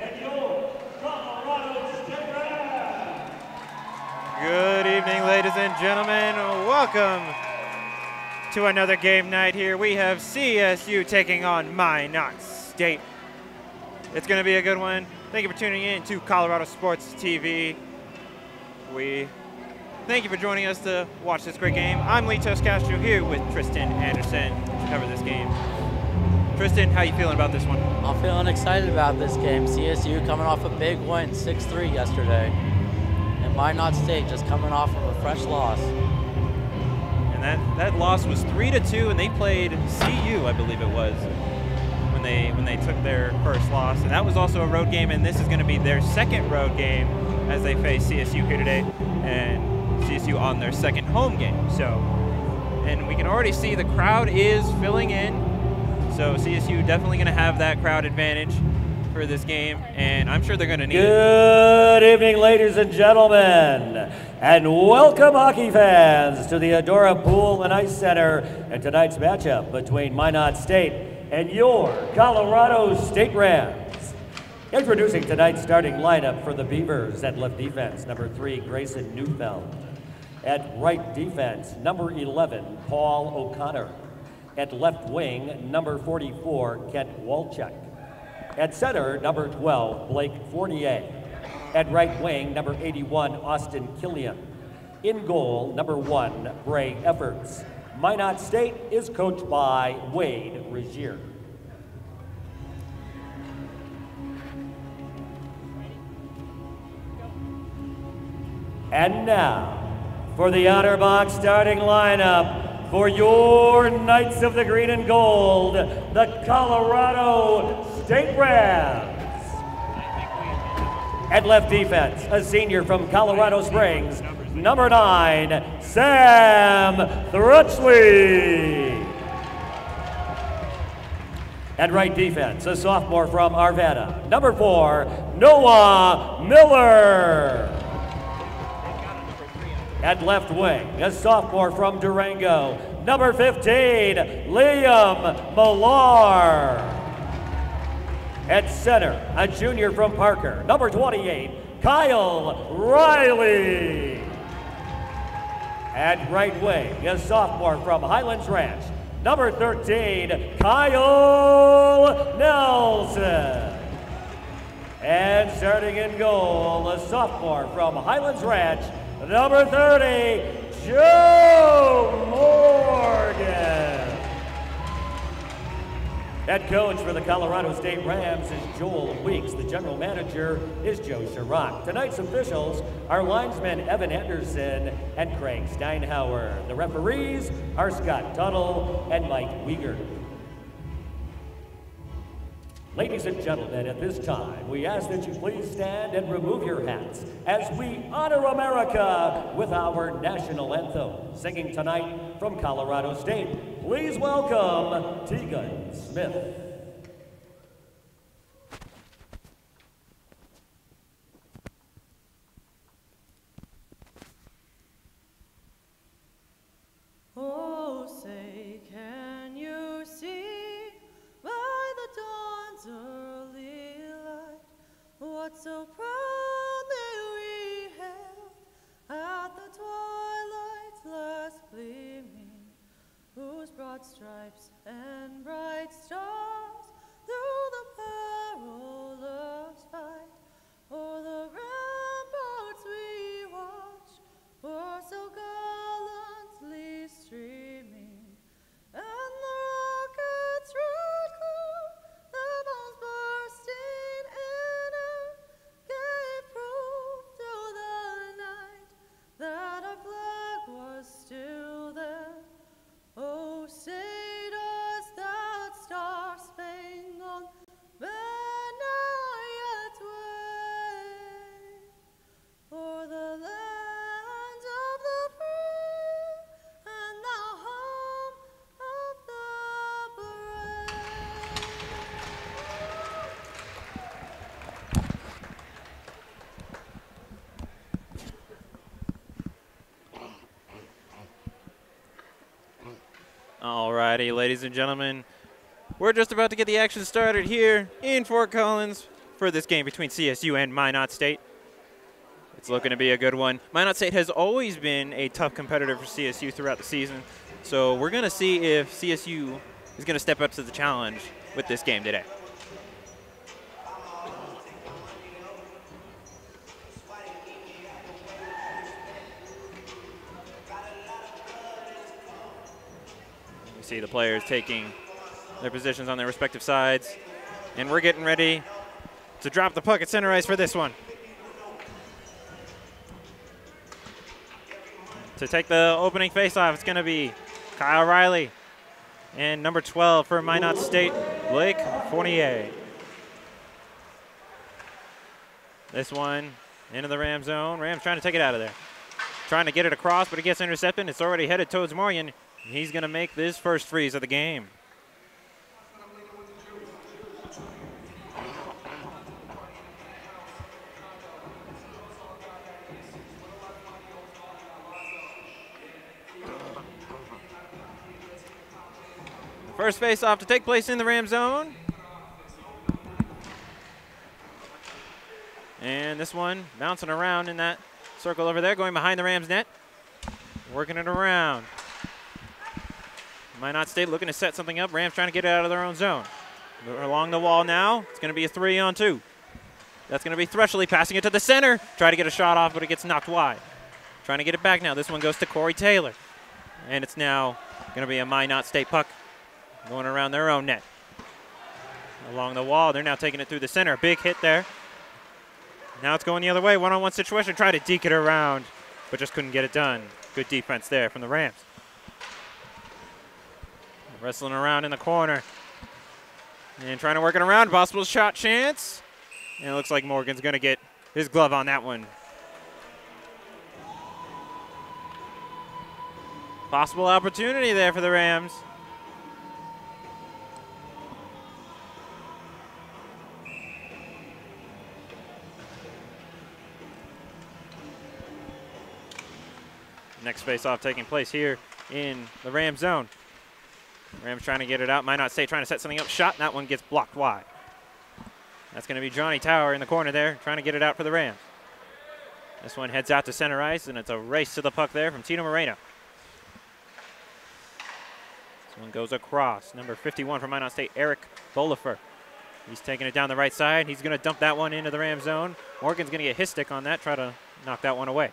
and your Colorado State Rams. Good evening, ladies and gentlemen. Welcome to another game night here. We have CSU taking on Minot State. It's going to be a good one. Thank you for tuning in to ColoradoSports.TV. We thank you for joining us to watch this great game. I'm Litos Castro here with Tristan Anderson to cover this game. Tristan, how you feeling about this one? I'm feeling excited about this game. CSU coming off a big win, 6-3 yesterday. And Minot State just coming off of a fresh loss. And that loss was 3-2, and they played CU, I believe it was, when they took their first loss. And that was also a road game, and this is going to be their second road game as they face CSU here today, and CSU on their second home game. So, and we can already see the crowd is filling in. So CSU definitely going to have that crowd advantage for this game, and I'm sure they're going to need it. Good evening, ladies and gentlemen, and welcome, hockey fans, to the Adora Pool and Ice Center and tonight's matchup between Minot State and your Colorado State Rams. Introducing tonight's starting lineup for the Beavers: at left defense, number 3, Grayson Neufeld. At right defense, number 11, Paul O'Connor. At left wing, number 44, Kent Walchuk. At center, number 12, Blake Fournier. At right wing, number 81, Austin Killian. In goal, number 1, Bray Efforts. Minot State is coached by Wade Regier. And now, for the Honor Box starting lineup, for your Knights of the Green and Gold, the Colorado State Rams. At left defense, a senior from Colorado Springs, number 9, Sam Thrutchley. At right defense, a sophomore from Arvada, number 4, Noah Miller. At left wing, a sophomore from Durango, number 15, Liam Millar. At center, a junior from Parker, number 28, Kyle Riley. At right wing, a sophomore from Highlands Ranch, number 13, Kyle Nelson. And starting in goal, a sophomore from Highlands Ranch, number 30, Joe Morgan. Head coach for the Colorado State Rams is Joel Weeks. The general manager is Joe Chirac. Tonight's officials are linesmen Evan Anderson and Craig Steinhauer. The referees are Scott Tuttle and Mike Weger. Ladies and gentlemen, at this time, we ask that you please stand and remove your hats as we honor America with our national anthem. Singing tonight from Colorado State, please welcome Tegan Smith. Oh, say, can you see by the dawn's early light what so proudly we hailed at the twilight's last gleaming, whose broad stripes and bright stars through the perilous fight o'er the ramparts we watched were so gallantly streaming, and the rockets' red glow, their bombs bursting in air, gave proof through the night that our flag was still there. Oh, say does that star-spangled banner yet wave o'er the lands of the free and the home of the brave? Alrighty, ladies and gentlemen, we're just about to get the action started here in Fort Collins for this game between CSU and Minot State. It's looking to be a good one. Minot State has always been a tough competitor for CSU throughout the season, so we're going to see if CSU is going to step up to the challenge with this game today. You see the players taking their positions on their respective sides, and we're getting ready to drop the puck at center ice for this one. To take the opening faceoff, it's going to be Kyle Riley and number 12 for Minot State, Blake Fournier. This one into the Ram zone. Rams trying to take it out of there. Trying to get it across, but it gets intercepted. It's already headed towards Morgan. He's going to make this first freeze of the game. First face-off to take place in the Ram zone. And this one bouncing around in that circle over there, going behind the Rams net. Working it around. Minot State looking to set something up. Rams trying to get it out of their own zone. They're along the wall now. It's going to be a 3-on-2. That's going to be Threshley passing it to the center. Try to get a shot off, but it gets knocked wide. Trying to get it back now. This one goes to Corey Taylor. And it's now going to be a Minot State puck going around their own net. Along the wall, they're now taking it through the center. Big hit there. Now it's going the other way. One-on-one situation. Try to deke it around, but just couldn't get it done. Good defense there from the Rams. Wrestling around in the corner. And trying to work it around. Possible shot chance. And it looks like Morgan's going to get his glove on that one. Possible opportunity there for the Rams. Next face-off taking place here in the Ram zone. Rams trying to get it out. Minot State trying to set something up. Shot, and that one gets blocked wide. That's going to be Johnny Tower in the corner there, trying to get it out for the Rams. This one heads out to center ice, and it's a race to the puck there from Tino Moreno. This one goes across. Number 51 for Minot State, Eric Bolifer. He's taking it down the right side. He's going to dump that one into the Ram zone. Morgan's going to get his stick on that, try to knock that one away.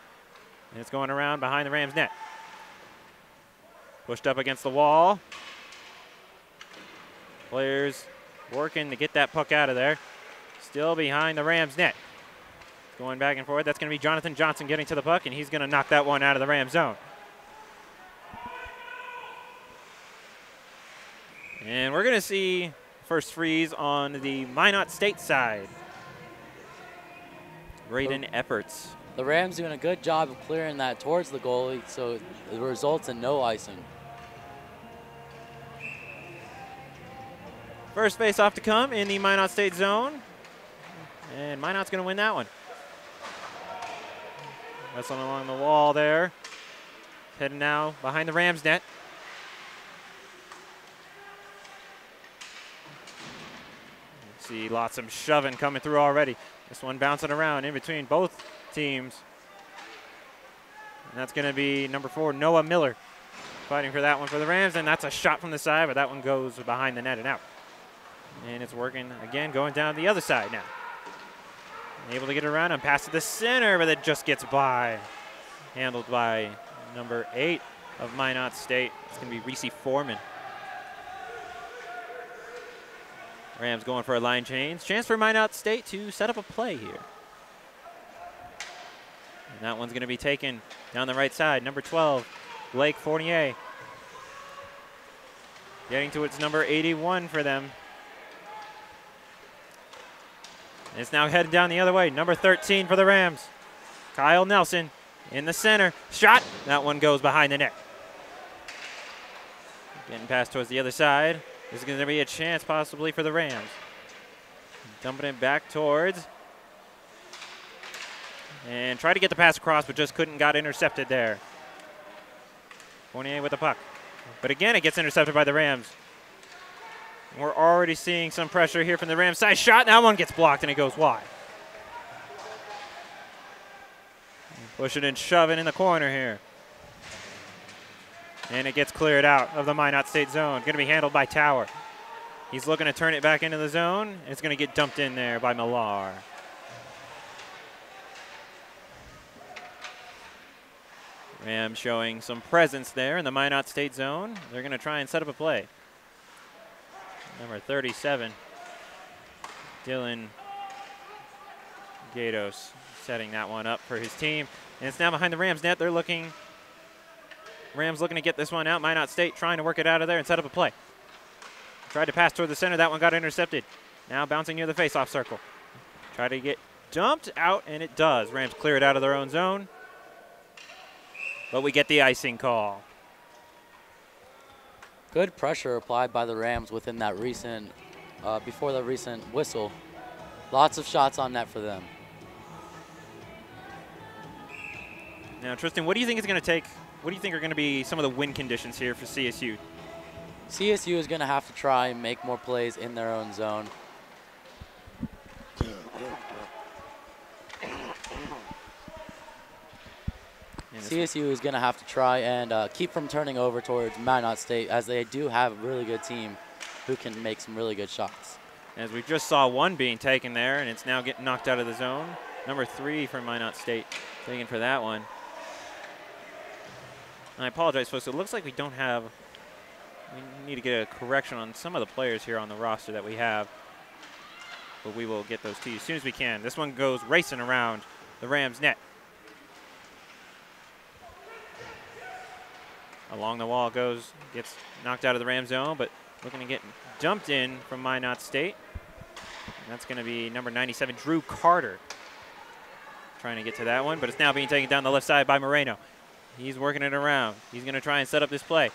And it's going around behind the Rams net. Pushed up against the wall. Players working to get that puck out of there. Still behind the Rams net. Going back and forth. That's going to be Jonathan Johnson getting to the puck, and he's going to knock that one out of the Rams zone. And we're going to see first freeze on the Minot State side. Braden Efforts. The Rams doing a good job of clearing that towards the goalie, so it results in no icing. First face-off to come in the Minot State zone. And Minot's going to win that one. Wrestling along the wall there. Heading now behind the Rams net. See lots of shoving coming through already. This one bouncing around in between both teams. And that's going to be number 4, Noah Miller, fighting for that one for the Rams. And that's a shot from the side, but that one goes behind the net and out. And it's working again, going down the other side now. Able to get it around and pass to the center, but it just gets by. Handled by number 8 of Minot State. It's going to be Reese Foreman. Rams going for a line change. Chance for Minot State to set up a play here. And that one's going to be taken down the right side. Number 12, Blake Fournier. Getting to its number 81 for them. And it's now heading down the other way. Number 13 for the Rams, Kyle Nelson in the center. Shot. That one goes behind the net. Getting passed towards the other side. This is going to be a chance possibly for the Rams. Dumping it back towards. And tried to get the pass across, but just couldn't. Got intercepted there. Fournier with the puck. But again, it gets intercepted by the Rams. We're already seeing some pressure here from the Rams side. Shot, that one gets blocked and it goes wide. Pushing and shoving in the corner here. And it gets cleared out of the Minot State zone. Going to be handled by Tower. He's looking to turn it back into the zone. It's going to get dumped in there by Millar. Rams showing some presence there in the Minot State zone. They're going to try and set up a play. Number 37, Dylan Gatos, setting that one up for his team. And it's now behind the Rams net. Rams looking to get this one out. Minot State trying to work it out of there and set up a play. Tried to pass toward the center. That one got intercepted. Now bouncing near the face-off circle. Try to get dumped out, and it does. Rams clear it out of their own zone. But we get the icing call. Good pressure applied by the Rams within that recent, before the recent whistle. Lots of shots on net for them. Now, Tristan, what do you think it's going to take? What do you think are going to be some of the win conditions here for CSU? CSU is going to have to try and make more plays in their own zone. CSU is going to have to try and keep from turning over towards Minot State, as they do have a really good team who can make some really good shots. As we just saw one being taken there, and it's now getting knocked out of the zone. Number 3 for Minot State taken for that one. And I apologize, folks. It looks like we need to get a correction on some of the players here on the roster that we have. But we will get those to you as soon as we can. This one goes racing around the Rams net. Along the wall goes, gets knocked out of the Ram zone, but looking to get dumped in from Minot State. And that's going to be number 97, Drew Carter. Trying to get to that one, but it's now being taken down the left side by Moreno. He's working it around. He's going to try and set up this play.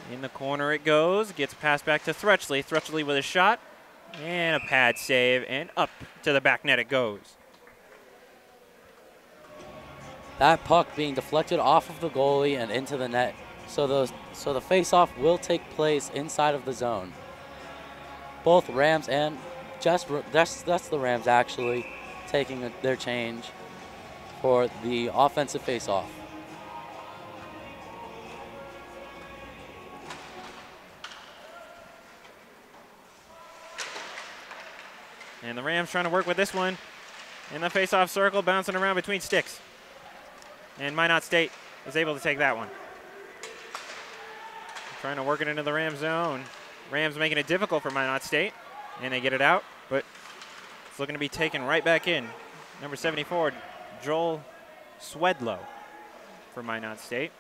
In the corner it goes, gets passed back to Thrutchley. Thrutchley with a shot and a pad save, and up to the back net it goes. That puck being deflected off of the goalie and into the net. So the face-off will take place inside of the zone. Both Rams and that's the Rams actually taking their change for the offensive face-off. And the Rams trying to work with this one in the face-off circle, bouncing around between sticks. And Minot State is able to take that one. Trying to work it into the Ram zone. Rams making it difficult for Minot State, and they get it out, but it's looking to be taken right back in. Number 74, Joel Swedlow for Minot State.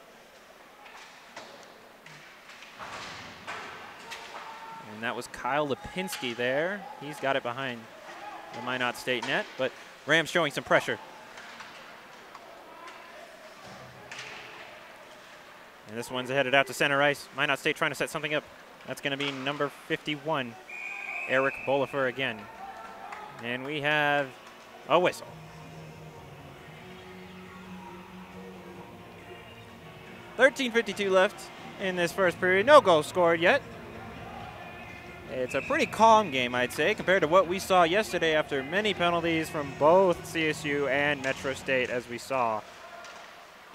And that was Kyle Lipinski there. He's got it behind the Minot State net, but Rams showing some pressure. And this one's headed out to center ice. Minot State trying to set something up. That's going to be number 51, Eric Bolifer again. And we have a whistle. .52 left in this first period. No goal scored yet. It's a pretty calm game, I'd say, compared to what we saw yesterday after many penalties from both CSU and Metro State, as we saw.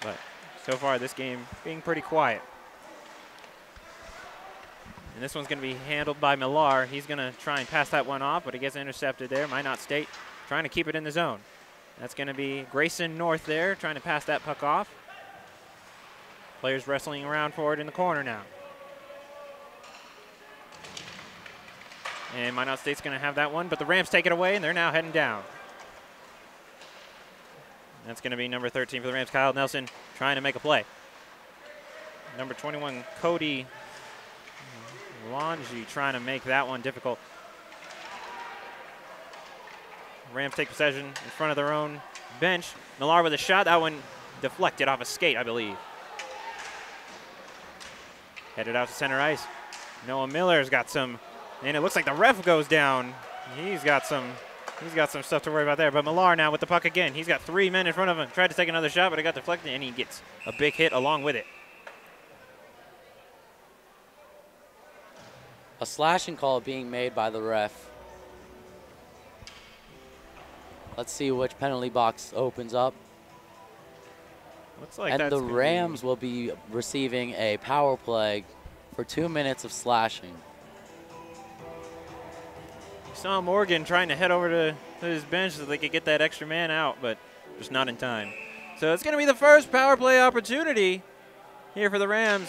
But so far, this game being pretty quiet. And this one's going to be handled by Millar. He's going to try and pass that one off, but it gets intercepted there. Minot State trying to keep it in the zone. That's going to be Grayson North there, trying to pass that puck off. Players wrestling around for it in the corner now. And Minot State's going to have that one, but the Rams take it away, and they're now heading down. That's going to be number 13 for the Rams, Kyle Nelson, trying to make a play. Number 21, Cody Longi, trying to make that one difficult. Rams take possession in front of their own bench. Millar with a shot. That one deflected off a skate, I believe. Headed out to center ice. Noah Miller's got some, and it looks like the ref goes down. He's got some stuff to worry about there. But Millar now with the puck again. He's got 3 men in front of him. Tried to take another shot, but it got deflected, and he gets a big hit along with it. A slashing call being made by the ref. Let's see which penalty box opens up. Looks like And that's the gonna Rams will be receiving a power play for 2 minutes of slashing. Saw Morgan trying to head over to his bench so they could get that extra man out, but just not in time. So it's going to be the first power play opportunity here for the Rams.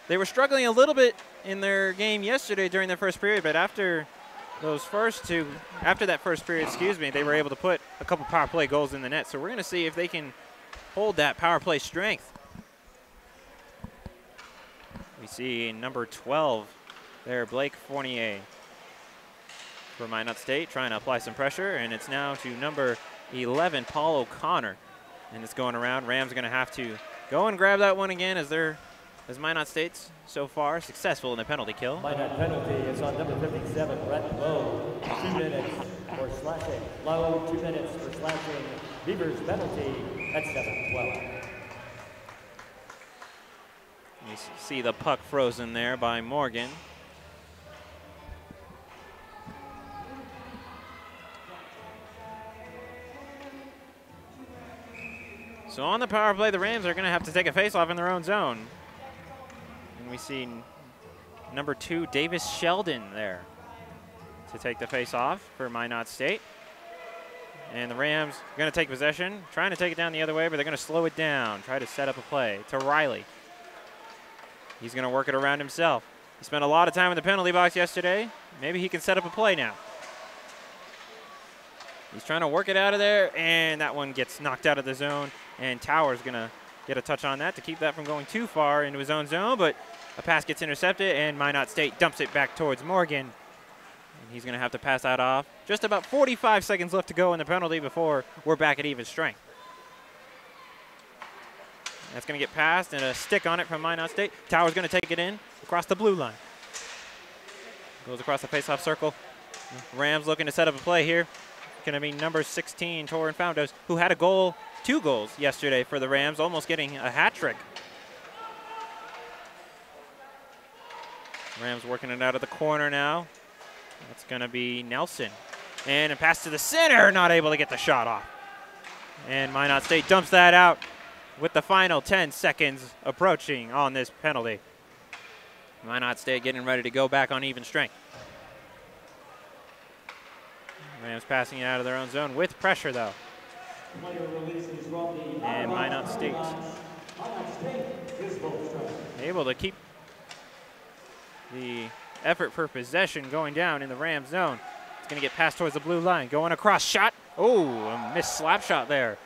They were struggling a little bit in their game yesterday during their first period, but after that first period, they were able to put a couple power play goals in the net. So we're going to see if they can hold that power play strength. We see number 12 there, Blake Fournier for Minot State, trying to apply some pressure, and it's now to number 11, Paul O'Connor. And it's going around. Rams are going to have to go and grab that one again as Minot State's so far successful in the penalty kill. Minot penalty is on number 57, Brett Lowe, 2 minutes for slashing. Lowe, 2 minutes for slashing. Beavers penalty at 7:12. You see the puck frozen there by Morgan. So on the power play, the Rams are going to have to take a faceoff in their own zone. And we see number 2, Davis Sheldon there to take the faceoff for Minot State. And the Rams are going to take possession, trying to take it down the other way, but they're going to slow it down, try to set up a play to Riley. He's going to work it around himself. He spent a lot of time in the penalty box yesterday. Maybe he can set up a play now. He's trying to work it out of there, and that one gets knocked out of the zone. And Tower's going to get a touch on that to keep that from going too far into his own zone, but a pass gets intercepted, and Minot State dumps it back towards Morgan. And he's going to have to pass that off. Just about 45 seconds left to go in the penalty before we're back at even strength. That's going to get passed, and a stick on it from Minot State. Tower's going to take it in across the blue line. Goes across the faceoff circle. Rams looking to set up a play here. Going to be number 16, Torin Foundos, who had a goal, 2 goals yesterday for the Rams, almost getting a hat trick. Rams working it out of the corner now. That's going to be Nelson. And a pass to the center, not able to get the shot off. And Minot State dumps that out with the final 10 seconds approaching on this penalty. Minot State getting ready to go back on even strength. Rams passing it out of their own zone with pressure, though. And Minot State able to keep the effort for possession going down in the Rams zone. It's going to get passed towards the blue line. Going across, shot. Oh, a missed slap shot there.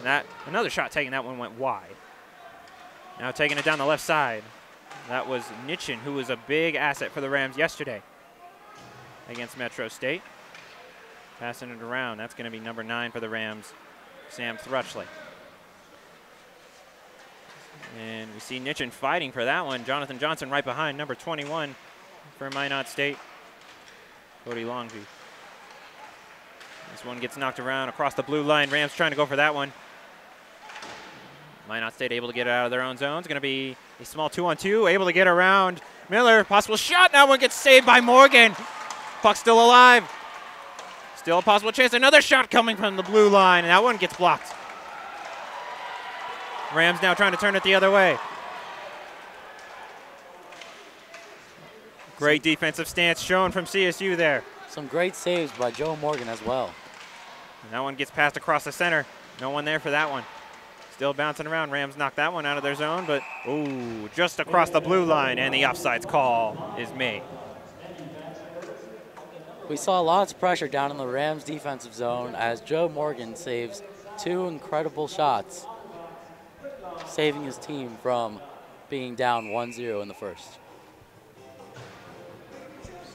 And another shot taken. That one went wide. Now taking it down the left side. That was Nitchin, who was a big asset for the Rams yesterday against Metro State. Passing it around. That's going to be number 9 for the Rams, Sam Thrutchley. And we see Nitchin fighting for that one. Jonathan Johnson right behind, number 21 for Minot State, Cody Longview. This one gets knocked around across the blue line. Rams trying to go for that one. Minot State able to get it out of their own zone. It's going to be a small 2-on-2, able to get around Miller. Possible shot. That one gets saved by Morgan. Puck still alive. Still a possible chance. Another shot coming from the blue line, and that one gets blocked. Rams now trying to turn it the other way. Great defensive stance shown from CSU there. Some great saves by Joe Morgan as well. And that one gets passed across the center. No one there for that one. Still bouncing around. Rams knock that one out of their zone, but ooh, just across the blue line, and the offsides call is made. We saw lots of pressure down in the Rams defensive zone as Joe Morgan saves 2 incredible shots, saving his team from being down 1-0 in the first.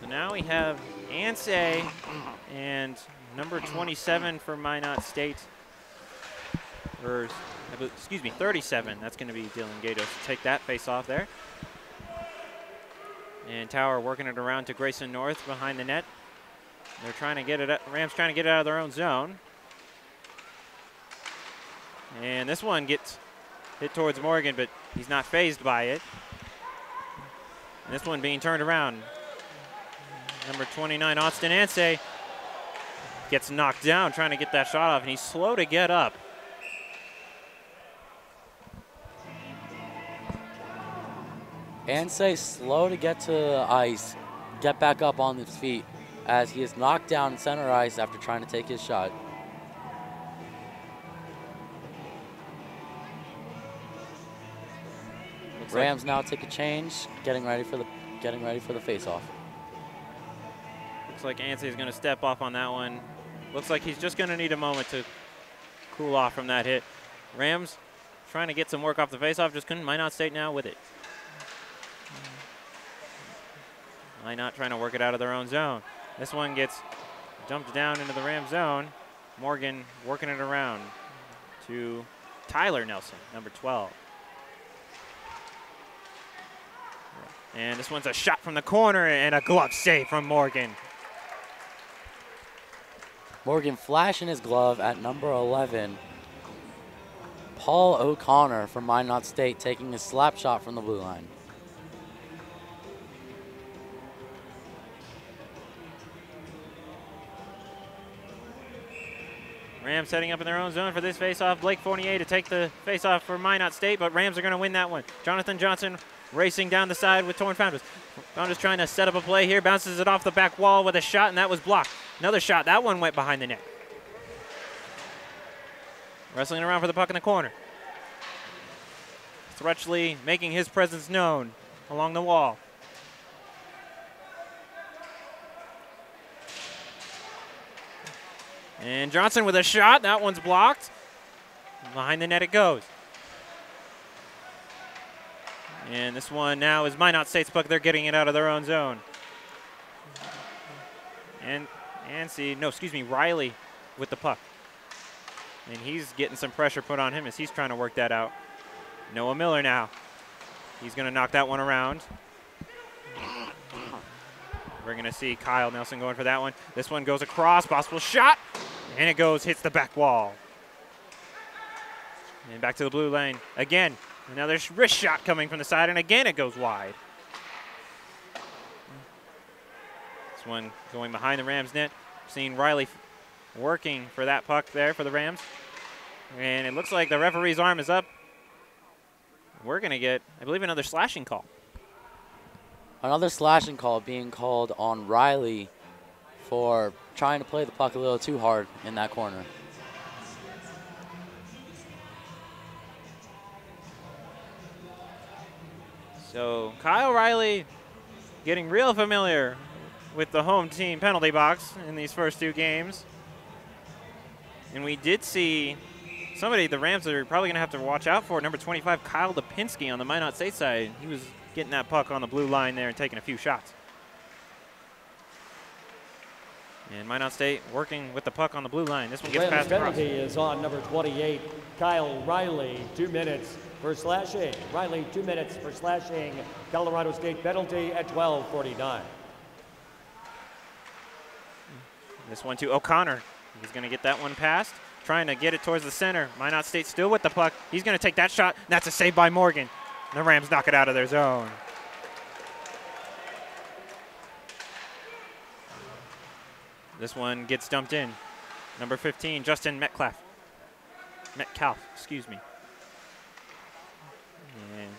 So now we have Ansay and number 27 for Minot State, or excuse me, 37. That's going to be Dylan Gatos to take that face off there. And Tower working it around to Grayson North behind the net. They're trying to get it, Rams trying to get it out of their own zone. And this one gets hit towards Morgan, but he's not phased by it. And this one being turned around. Number 29, Austin Ansay, gets knocked down trying to get that shot off, and he's slow to get up. Ansay slow to get to ice, get back up on his feet, as he is knocked down in center ice after trying to take his shot. Rams now take a change, getting ready for the face-off. Looks like Ansay is going to step off on that one. Looks like he's just going to need a moment to cool off from that hit. Rams trying to get some work off the face-off, just couldn't. Minot State now with it. Minot trying to work it out of their own zone. This one gets dumped down into the Ram zone. Morgan working it around to Tyler Nelson, number 12. And this one's a shot from the corner and a glove save from Morgan. Morgan flashing his glove at number 11. Paul O'Connor from Minot State taking a slap shot from the blue line. Rams setting up in their own zone for this faceoff. Blake Fournier to take the faceoff for Minot State, but Rams are going to win that one. Jonathan Johnson racing down the side with Torrin Founders. Founders trying to set up a play here, bounces it off the back wall with a shot, and that was blocked. Another shot, that one went behind the net. Wrestling around for the puck in the corner. Thrutchley making his presence known along the wall. And Johnson with a shot, that one's blocked. Behind the net it goes. And this one now is Minot State's puck. They're getting it out of their own zone. And Riley with the puck. And he's getting some pressure put on him as he's trying to work that out. Noah Miller now. He's going to knock that one around. We're going to see Kyle Nelson going for that one. This one goes across, possible shot. And it goes, hits the back wall. And back to the blue lane. Again, another wrist shot coming from the side, and again it goes wide. This one going behind the Rams net. Seeing Riley working for that puck there for the Rams. And it looks like the referee's arm is up. We're going to get, I believe, another slashing call. Another slashing call being called on Riley for trying to play the puck a little too hard in that corner. So Kyle Riley getting real familiar with the home team penalty box in these first two games. And we did see somebody the Rams are probably going to have to watch out for, number 25, Kyle Lipinski on the Minot State side. He was getting that puck on the blue line there and taking a few shots. And Minot State working with the puck on the blue line. This one gets passed across. Penalty is on number 28, Kyle Riley, 2 minutes for slashing. Riley, 2 minutes for slashing. Colorado State penalty at 12:49. This one to O'Connor. He's going to get that one passed, trying to get it towards the center. Minot State still with the puck. He's going to take that shot. That's a save by Morgan. The Rams knock it out of their zone. This one gets dumped in. Number 15, Justin Metcalf, excuse me. And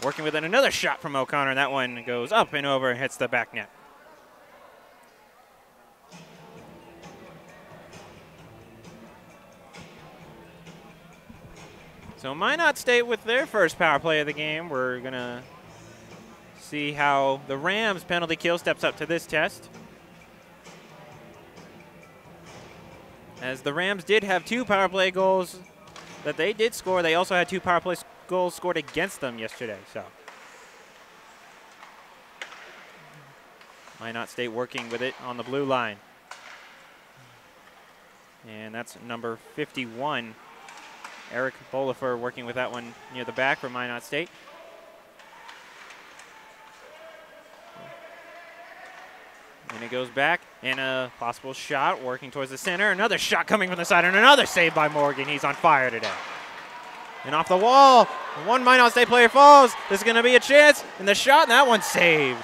working with it, another shot from O'Connor. That one goes up and over and hits the back net. So Minot State with their first power play of the game. We're going to see how the Rams penalty kill steps up to this test. As the Rams did have 2 power play goals that they did score. They also had 2 power play goals scored against them yesterday. So Minot State working with it on the blue line. And that's number 51. Eric Bolifer working with that one near the back for Minot State. And it goes back, and a possible shot working towards the center. Another shot coming from the side, and another save by Morgan. He's on fire today. And off the wall, One Minot State player falls. This is going to be a chance. And the shot, and that one's saved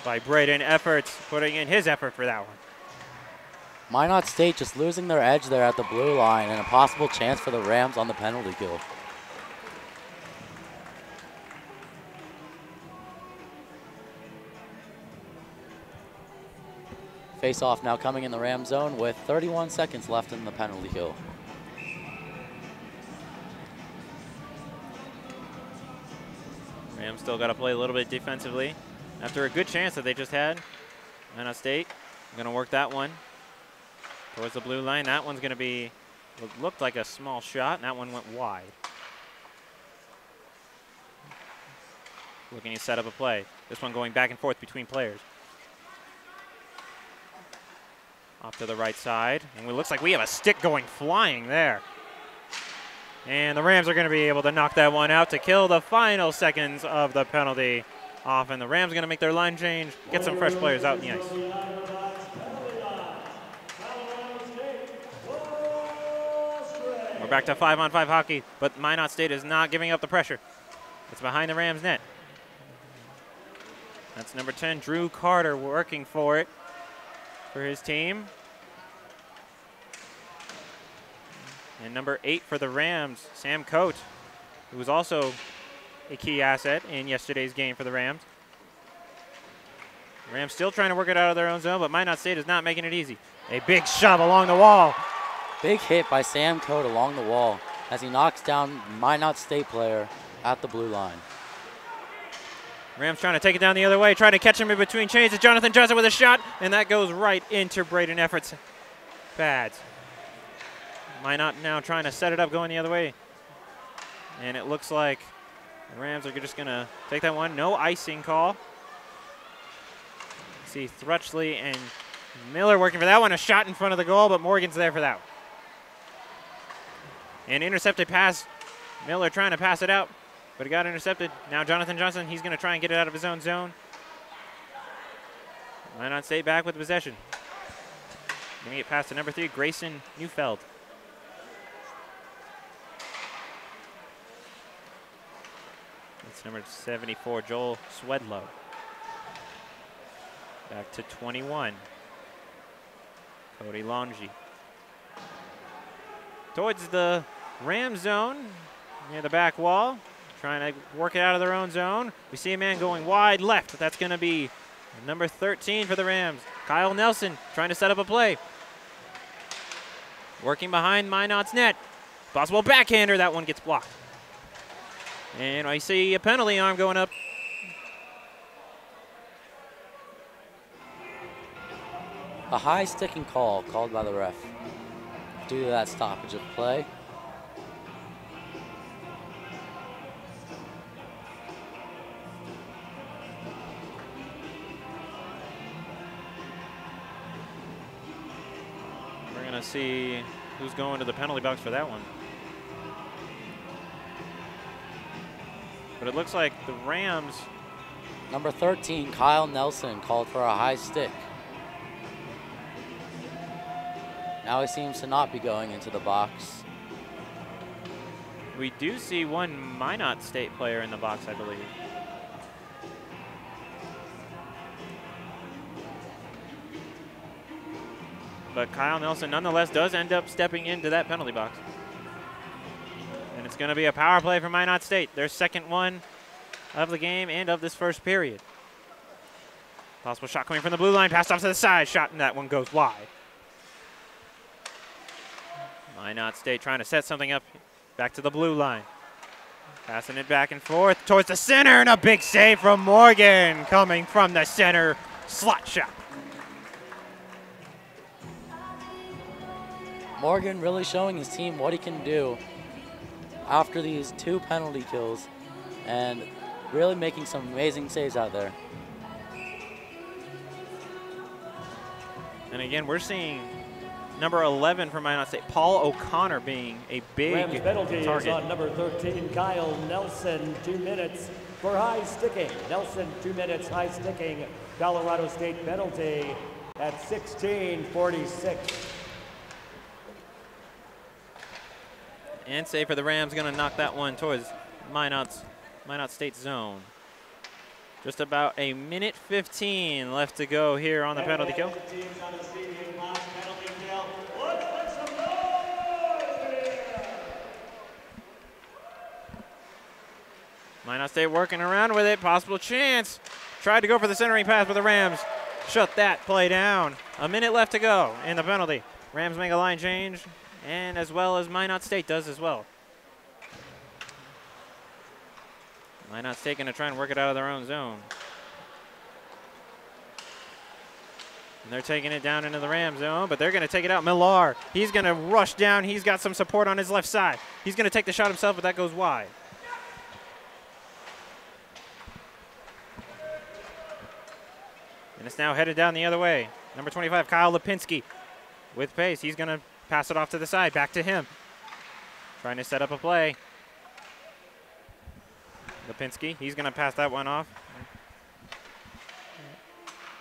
by Braden Efforts, putting in his effort for that one. Minot State just losing their edge there at the blue line, and a possible chance for the Rams on the penalty kill. Face-off now coming in the Ram zone with 31 seconds left in the penalty kill. Rams still got to play a little bit defensively after a good chance that they just had. Minot State going to work that one towards the blue line. That one's going to be, looked like a small shot, and that one went wide. Looking to set up a play. This one going back and forth between players. Off to the right side, and it looks like we have a stick going flying there. And the Rams are going to be able to knock that one out to kill the final seconds of the penalty off, and the Rams are going to make their line change, get some fresh players out in the ice. We're back to 5-on-5 hockey, but Minot State is not giving up the pressure. It's behind the Rams net. That's number 10, Drew Carter, working for it for his team. And number 8 for the Rams, Sam Coate, who was also a key asset in yesterday's game for the Rams. The Rams still trying to work it out of their own zone, but Minot State is not making it easy. A big shove along the wall. Big hit by Sam Coate along the wall as he knocks down Minot State player at the blue line. Rams trying to take it down the other way, trying to catch him in between chains. It's Jonathan Johnson with a shot, and that goes right into Braden Efforts' pads. Minot now trying to set it up going the other way. And it looks like the Rams are just going to take that one. No icing call. See Thrutchley and Miller working for that one. A shot in front of the goal, but Morgan's there for that one. An intercepted pass. Miller trying to pass it out, but it got intercepted. Now Jonathan Johnson, he's going to try and get it out of his own zone. Minot State back with possession. Going to get past to number 3, Grayson Neufeld. That's number 74, Joel Swedlow. Back to 21, Cody Longy. Towards the Ram zone, near the back wall, trying to work it out of their own zone. We see a man going wide left, but that's going to be number 13 for the Rams, Kyle Nelson, trying to set up a play. Working behind Minot's net. Possible backhander, that one gets blocked. And I see a penalty arm going up. A high sticking call called by the ref due to that stoppage of play. We're going to see who's going to the penalty box for that one. But it looks like the Rams. Number 13, Kyle Nelson, called for a high stick. Now he seems to not be going into the box. We do see one Minot State player in the box, I believe. But Kyle Nelson nonetheless does end up stepping into that penalty box. And it's going to be a power play for Minot State, their second one of the game and of this first period. Possible shot coming from the blue line, passed off to the side, shot, and that one goes wide. Minot State trying to set something up back to the blue line. Passing it back and forth towards the center, and a big save from Morgan coming from the center. Slot shot. Morgan really showing his team what he can do after these 2 penalty kills and really making some amazing saves out there. And again, we're seeing number 11 for Minot State, Paul O'Connor, being a big Rams penalty target. is on number 13, Kyle Nelson, 2 minutes for high sticking. Nelson, 2 minutes high sticking. Colorado State penalty at 16:46. And save for the Rams, going to knock that one towards Minot State's zone. Just about a minute 15 left to go here on the penalty kill. Minot State working around with it, possible chance. Tried to go for the centering pass, but the Rams shut that play down. A minute left to go in the penalty. Rams make a line change, and as well as Minot State does as well. Minot State going to try and work it out of their own zone. And they're taking it down into the Ram zone, but they're going to take it out. Millar, he's going to rush down. He's got some support on his left side. He's going to take the shot himself, but that goes wide. And it's now headed down the other way. Number 25, Kyle Lipinski with pace. He's going to pass it off to the side, back to him. Trying to set up a play. Lipinski, he's going to pass that one off.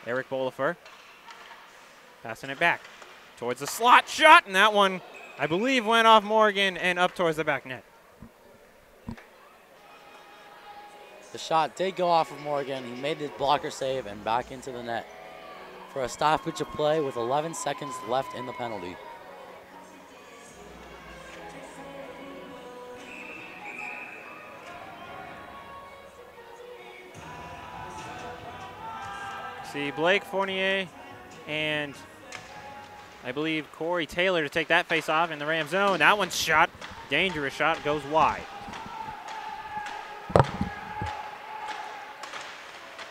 Eric Bolifer passing it back towards the slot shot, and that one, I believe, went off Morgan and up towards the back net. The shot did go off of Morgan. He made his blocker save and back into the net for a stoppage of play with 11 seconds left in the penalty. See Blake Fournier and I believe Corey Taylor to take that face off in the Ram zone. That one's shot, dangerous shot, goes wide.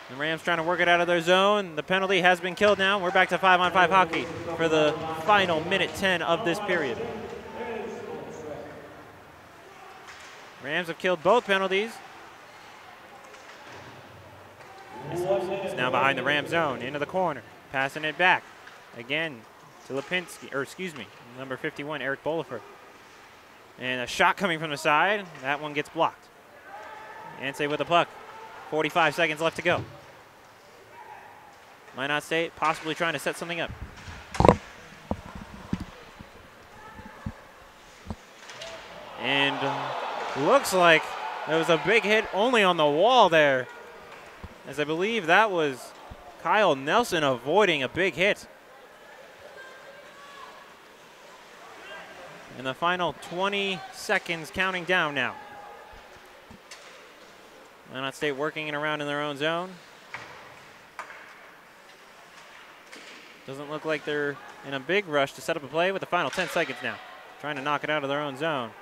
The Rams trying to work it out of their zone. The penalty has been killed now. We're back to 5-on-5 hockey for the final minute 10 of this period. Rams have killed both penalties. It's now behind the Ram zone, into the corner, passing it back again to Lipinski, or excuse me, number 51, Eric Bolifer. And a shot coming from the side. That one gets blocked. Ansay with the puck. 45 seconds left to go. Minot State possibly trying to set something up. And looks like there was a big hit only on the wall there, as I believe that was Kyle Nelson avoiding a big hit. And the final 20 seconds counting down now. Minot State working it around in their own zone. Doesn't look like they're in a big rush to set up a play with the final 10 seconds now. Trying to knock it out of their own zone.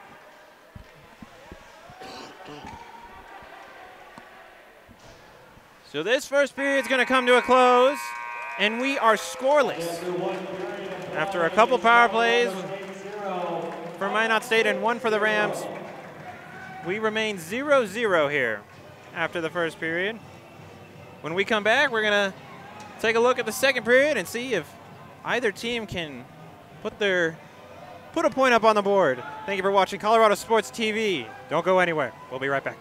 So this first period is going to come to a close, and we are scoreless. After a couple power plays for Minot State and one for the Rams, we remain 0-0 here after the first period. When we come back, we're going to take a look at the second period and see if either team can put a point up on the board. Thank you for watching Colorado Sports TV. Don't go anywhere. We'll be right back.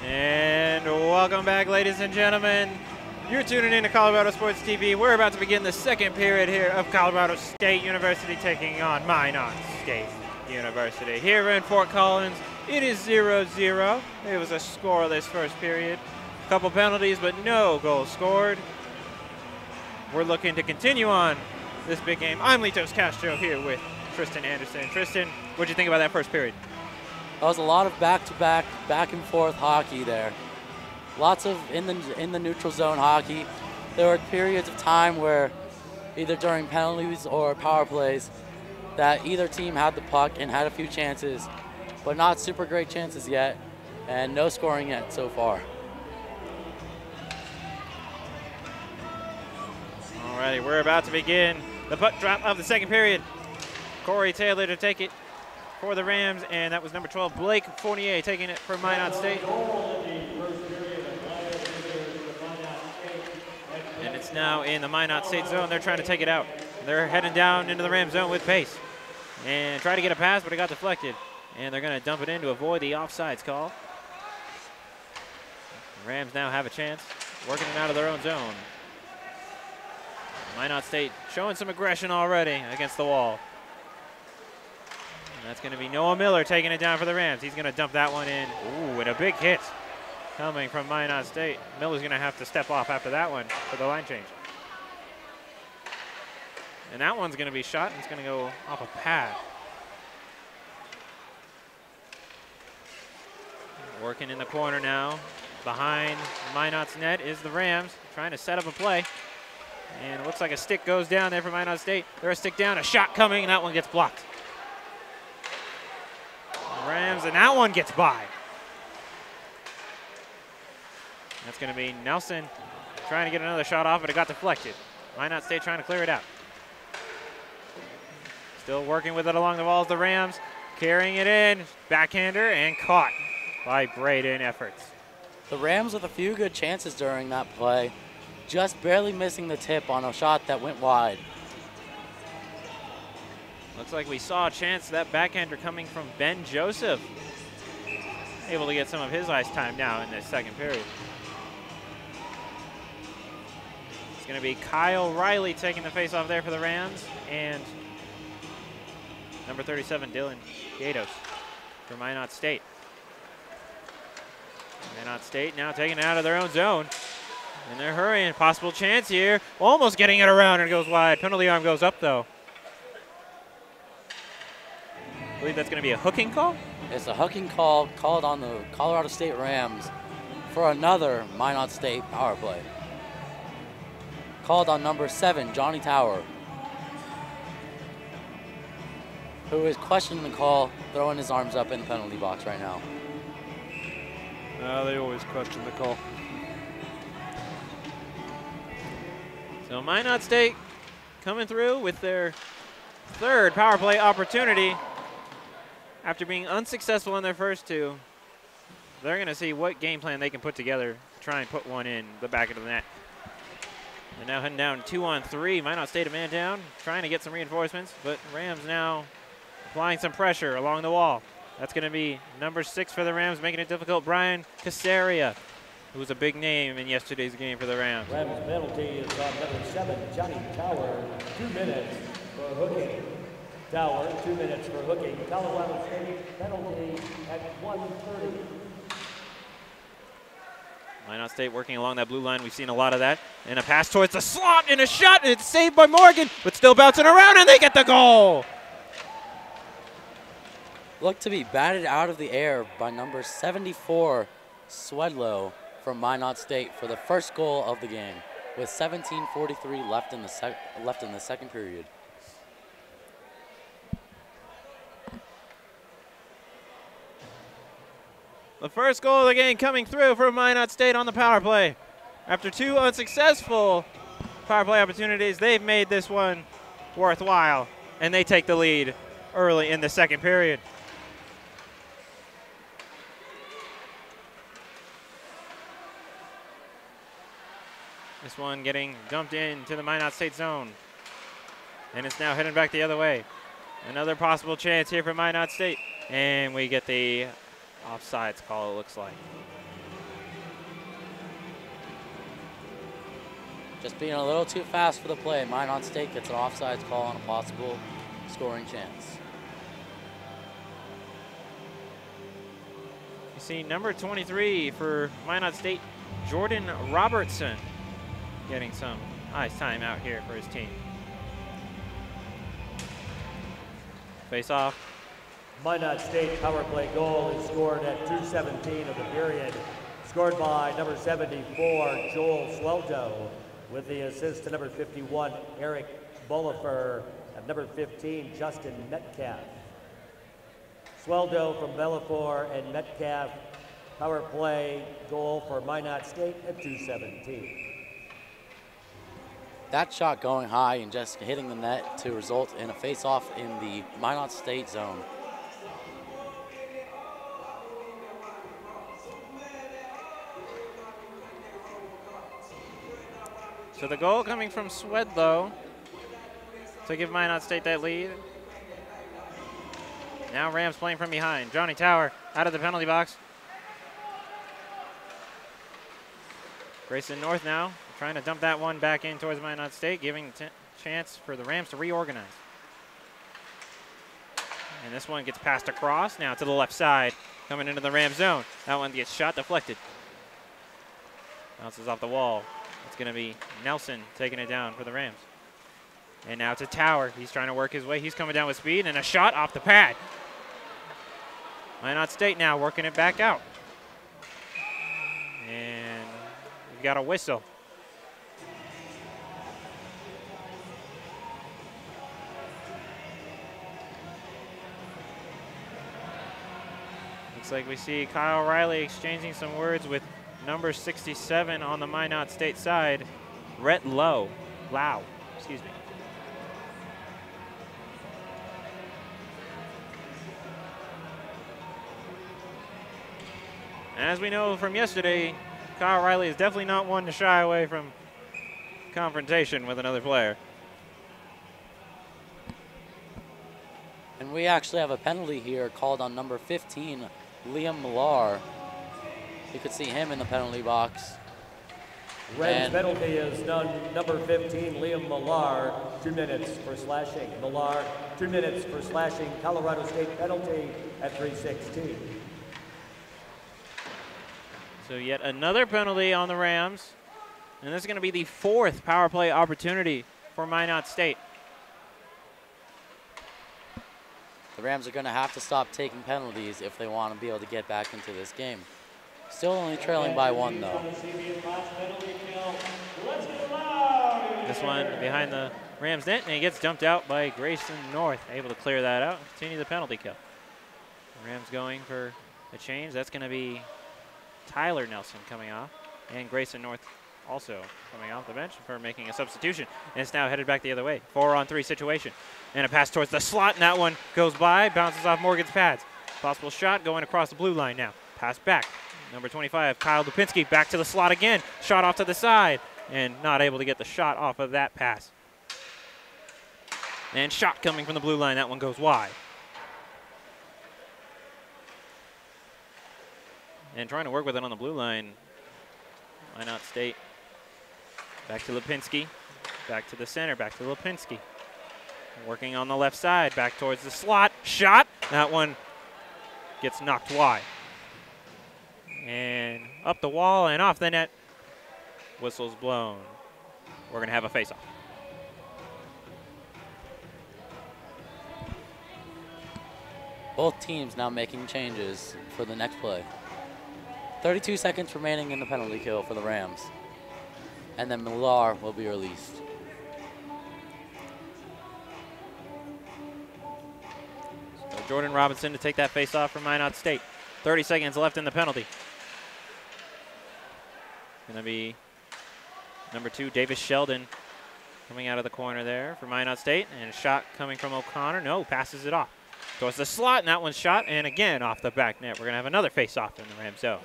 And welcome back, ladies and gentlemen. You're tuning in to Colorado Sports TV. We're about to begin the second period here of Colorado State University taking on Minot State University. Here in Fort Collins, it is 0-0. It was a scoreless first period. A couple penalties, but no goals scored. We're looking to continue on this big game. I'm Litos Castro here with Tristan Anderson. Tristan, what'd you think about that first period? That was a lot of back-to-back, back-and-forth hockey there. Lots of in the neutral zone hockey. There were periods of time where either during penalties or power plays that either team had the puck and had a few chances, but not super great chances yet, and no scoring yet so far. Alrighty, we're about to begin the puck drop of the second period. Corey Taylor to take it for the Rams, and that was number 12, Blake Fournier, taking it for Minot State. And it's now in the Minot State zone. They're trying to take it out. They're heading down into the Ram zone with pace. And try to get a pass, but it got deflected. And they're going to dump it in to avoid the offsides call. Rams now have a chance, working it out of their own zone. Minot State showing some aggression already against the wall. And that's going to be Noah Miller taking it down for the Rams. He's going to dump that one in. Ooh, and a big hit coming from Minot State. Miller's going to have to step off after that one for the line change. And that one's going to be shot, and it's going to go off a pad. Working in the corner now. Behind Minot's net is the Rams, trying to set up a play. And it looks like a stick goes down there for Minot State. They're a stick down, a shot coming, and that one gets blocked. Rams, and that one gets by. That's going to be Nelson trying to get another shot off, but it got deflected. Minot State trying to clear it out. Still working with it along the walls, the Rams carrying it in. Backhander and caught by Braden Efforts. The Rams with a few good chances during that play, just barely missing the tip on a shot that went wide. Looks like we saw a chance of that backhander coming from Ben Joseph. Able to get some of his ice time now in the second period. It's going to be Kyle Riley taking the face off there for the Rams, and number 37, Dylan Gatos for Minot State. Minot State now taking it out of their own zone. And they're hurrying. Possible chance here. Almost getting it around, and it goes wide. Penalty arm goes up, though. I believe that's going to be a hooking call. It's a hooking call called on the Colorado State Rams for another Minot State power play. Called on number 7, Johnny Tower, who is questioning the call, throwing his arms up in the penalty box right now. They always question the call. So Minot State coming through with their third power play opportunity. After being unsuccessful in their first two, they're going to see what game plan they can put together to try and put one in the back of the net. They're now heading down 2-on-3. Minot State a man down, trying to get some reinforcements, but Rams now applying some pressure along the wall. That's going to be number 6 for the Rams, making it difficult. Brian Casaria, who was a big name in yesterday's game for the Rams. Rams penalty is on number 7, Johnny Tower, 2 minutes for hooking. Tower, 2 minutes for hooking. Colorado State penalty at 1:30. Minot State working along that blue line. We've seen a lot of that. And a pass towards the slot and a shot, and it's saved by Morgan, but still bouncing around, and they get the goal. Looked to be batted out of the air by number 74, Swedlow from Minot State for the first goal of the game, with 17:43 left in the second period. The first goal of the game coming through for Minot State on the power play. After 2 unsuccessful power play opportunities, they've made this one worthwhile, and they take the lead early in the second period. This one getting dumped into the Minot State zone, and it's now heading back the other way. Another possible chance here for Minot State, and we get the offsides call, it looks like. Just being a little too fast for the play. Minot State gets an offsides call on a possible scoring chance. You see number 23 for Minot State, Jordan Robertson, getting some ice time out here for his team. Face off. Minot State power play goal is scored at 2:17 of the period. Scored by number 74, Joel Sweldo, with the assist to number 51, Eric Bolifer, and number 15, Justin Metcalf. Sweldo from Bellafor and Metcalf, power play goal for Minot State at 2:17. That shot going high and just hitting the net to result in a face-off in the Minot State zone. So the goal coming from Swedlow. to give Minot State that lead. Now Rams playing from behind. Johnny Tower out of the penalty box. Grayson North now trying to dump that one back in towards Minot State, giving the chance for the Rams to reorganize. And this one gets passed across now to the left side, coming into the Ram zone. That one gets shot, deflected. Bounces off the wall. It's going to be Nelson taking it down for the Rams. And now to Tower. He's trying to work his way. He's coming down with speed, and a shot off the pad. Minot State now working it back out. And we've got a whistle. Looks like we see Kyle Riley exchanging some words with number 67 on the Minot State side, Rhett Lau, excuse me. As we know from yesterday, Kyle Riley is definitely not one to shy away from confrontation with another player. And we actually have a penalty here called on number 15, Liam Millar. You could see him in the penalty box. Rams penalty is number 15, Liam Millar, 2 minutes for slashing. Millar, 2 minutes for slashing. Colorado State penalty at 3:16. So yet another penalty on the Rams. And this is going to be the 4th power play opportunity for Minot State. The Rams are going to have to stop taking penalties if they want to be able to get back into this game. Still only trailing by 1, though. This one behind the Rams net, and he gets dumped out by Grayson North, able to clear that out and continue the penalty kill. The Rams going for a change. That's going to be Tyler Nelson coming off, and Grayson North also coming off the bench for making a substitution. And it's now headed back the other way. 4-on-3 situation. And a pass towards the slot, and that one goes by, bounces off Morgan's pads. Possible shot going across the blue line now. Pass back. Number 25, Kyle Lupinski, back to the slot again. Shot off to the side, and not able to get the shot off of that pass. And shot coming from the blue line. That one goes wide. And trying to work with it on the blue line. Minot State. Back to Lipinski. Back to the center. Back to Lipinski. Working on the left side. Back towards the slot. Shot. That one gets knocked wide. And up the wall and off the net. Whistle's blown. We're going to have a face-off. Both teams now making changes for the next play. 32 seconds remaining in the penalty kill for the Rams. And then Millar will be released. So Jordan Robinson to take that face-off from Minot State. 30 seconds left in the penalty. Going to be number 2, Davis Sheldon, coming out of the corner there for Minot State. And a shot coming from O'Connor. No, passes it off. Towards the slot, and that one's shot, and again off the back net. We're going to have another face-off in the Rams zone.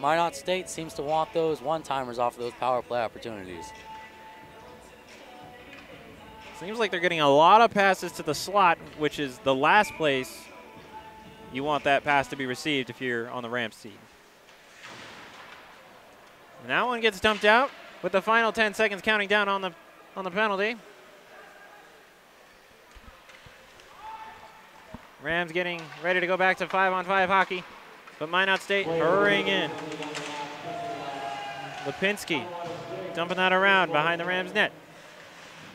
Minot State seems to want those one-timers off of those power play opportunities. Seems like they're getting a lot of passes to the slot, which is the last place you want that pass to be received if you're on the Rams team. And that one gets dumped out with the final 10 seconds counting down on the penalty. Rams getting ready to go back to 5-on-5 hockey, but Minot State hurrying in. Lipinski dumping that around behind the Rams net.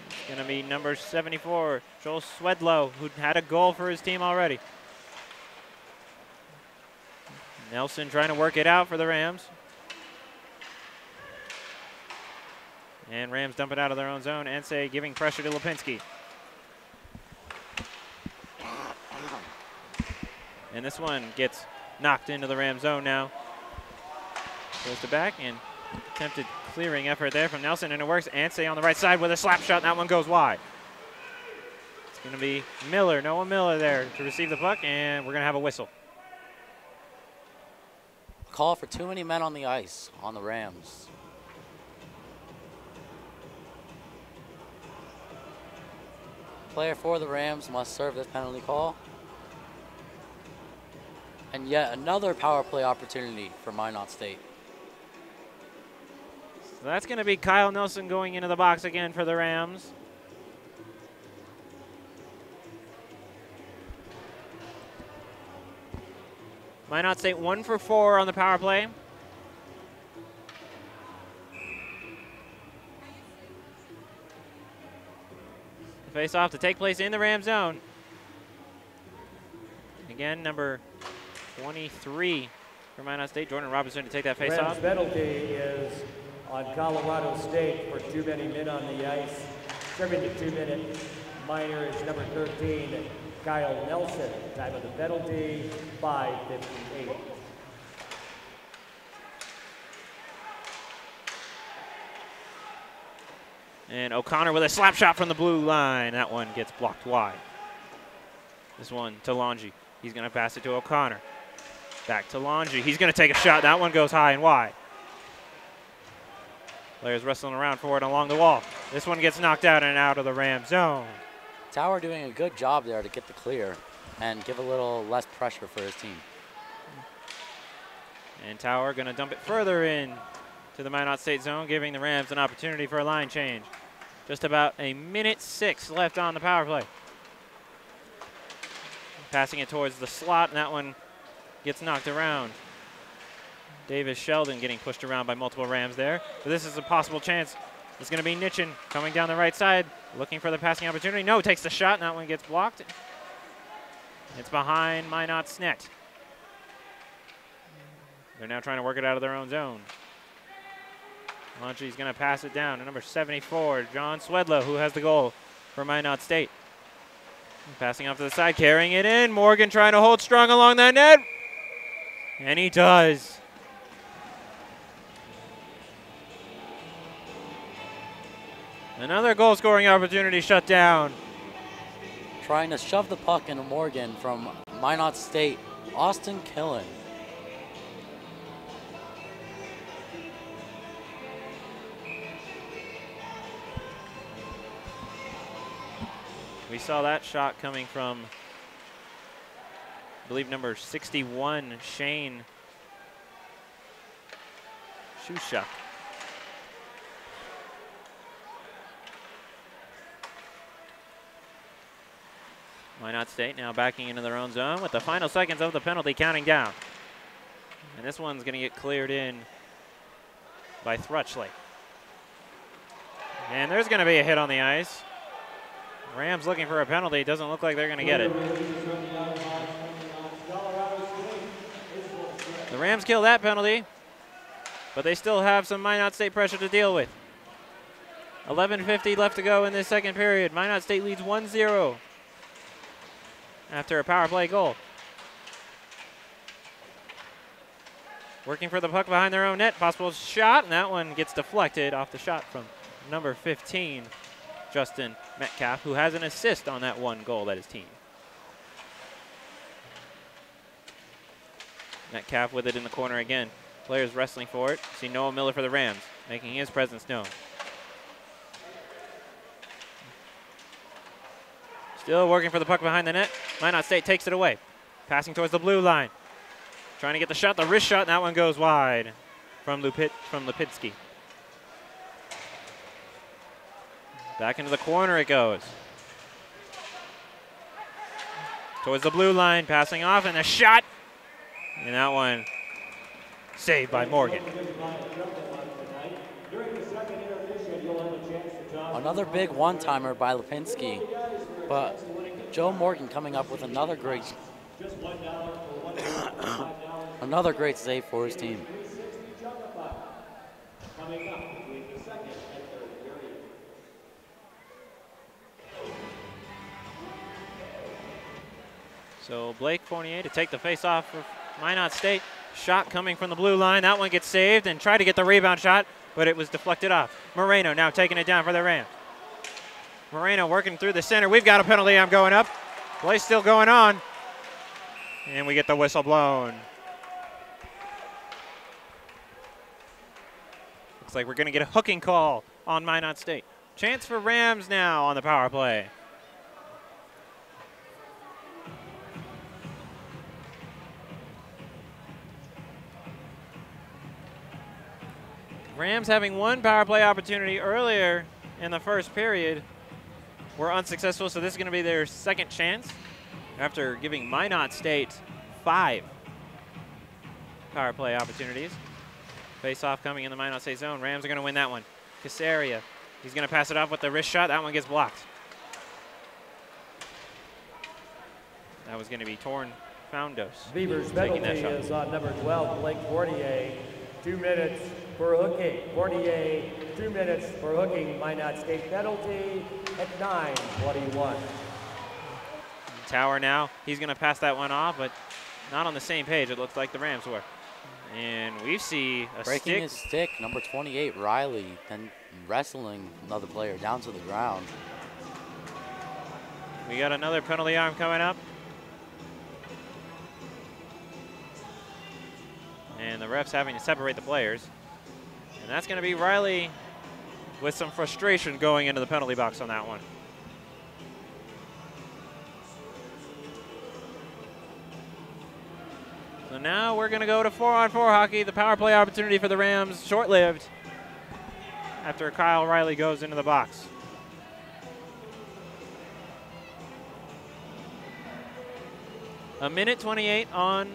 It's going to be number 74, Joel Swedlow, who had a goal for his team already. Nelson trying to work it out for the Rams. And Rams dump it out of their own zone. Ensei giving pressure to Lipinski. And this one gets knocked into the Ram zone now. Goes to back and attempted clearing effort there from Nelson, and it works. Ansay on the right side with a slap shot, and that one goes wide. It's going to be Miller, Noah Miller there to receive the puck, and we're going to have a whistle. Call for too many men on the ice on the Rams. player for the Rams must serve this penalty call. And yet another power play opportunity for Minot State. So that's going to be Kyle Nelson going into the box again for the Rams. Minot State 1 for 4 on the power play. The face-off to take place in the Ram zone. Again, number 23 for Minot State, Jordan Robinson to take that face-off. Rams penalty is on Colorado State for too many men on the ice. Serving the 2-minute minor is number 13, Kyle Nelson. Time of the penalty, 5:58. And O'Connor with a slap shot from the blue line. That one gets blocked wide. This one to Longy. He's going to pass it to O'Connor. Back to Longy. He's going to take a shot. That one goes high and wide. Players wrestling around for it along the wall. This one gets knocked out and out of the Ram zone. Tower doing a good job there to get the clear and give a little less pressure for his team. And Tower going to dump it further in to the Minot State zone, giving the Rams an opportunity for a line change. Just about 1:06 left on the power play. Passing it towards the slot, and that one gets knocked around. Davis Sheldon getting pushed around by multiple Rams there. But this is a possible chance. It's going to be Nitchin coming down the right side, looking for the passing opportunity. No, takes the shot, and that one gets blocked. It's behind Minot's net. They're now trying to work it out of their own zone. Longy's going to pass it down to number 74, John Swedlow, who has the goal for Minot State. Passing off to the side, carrying it in. Morgan trying to hold strong along that net. And he does. Another goal-scoring opportunity shut down. Trying to shove the puck into Morgan from Minot State, Austin Killen. We saw that shot coming from, I believe, number 61, Shane Shushak. Minot State now backing into their own zone with the final seconds of the penalty counting down. And this one's going to get cleared in by Thrutchley. And there's going to be a hit on the ice. Rams looking for a penalty. Doesn't look like they're going to get it. The Rams kill that penalty, but they still have some Minot State pressure to deal with. 11:50 left to go in this second period. Minot State leads 1-0 after a power play goal. Working for the puck behind their own net. Possible shot, and that one gets deflected off the shot from number 15, Justin Metcalf, who has an assist on that one goal that his team. Metcalf with it in the corner again. Players wrestling for it. See Noah Miller for the Rams, making his presence known. Still working for the puck behind the net. Minot State takes it away. Passing towards the blue line. Trying to get the shot, the wrist shot, and that one goes wide from Lipinski. Back into the corner it goes. Towards the blue line, passing off, and a shot. And that one saved by Morgan. Another big one-timer by Lipinski, but Joe Morgan coming up with another great save for his team. So Blake Fournier to take the face-off for Minot State. Shot coming from the blue line. That one gets saved and tried to get the rebound shot, but it was deflected off. Moreno now taking it down for the Rams. Moreno working through the center. We've got a penalty. I'm going up. Play still going on. And we get the whistle blown. Looks like we're going to get a hooking call on Minot State. Chance for Rams now on the power play. Rams having one power play opportunity earlier in the first period were unsuccessful, so this is going to be their second chance after giving Minot State 5 power play opportunities. Face-off coming in the Minot State zone. Rams are going to win that one. Casaria, he's going to pass it off with the wrist shot. That one gets blocked. That was going to be Torn Foundos. Beavers penalty is on number 12, Blake Fortier. 2 minutes for hooking. Fortier, 2 minutes for hooking. Minot State penalty at 9:21. Tower now, he's going to pass that one off, but not on the same page. It looks like the Rams were. And we see a breaking his stick, number 28, Riley, and wrestling another player down to the ground. We got another penalty arm coming up. And the ref's having to separate the players. And that's going to be Riley with some frustration going into the penalty box on that one. So now we're going to go to 4-on-4 hockey. The power play opportunity for the Rams, short-lived, after Kyle Riley goes into the box. A minute 28 on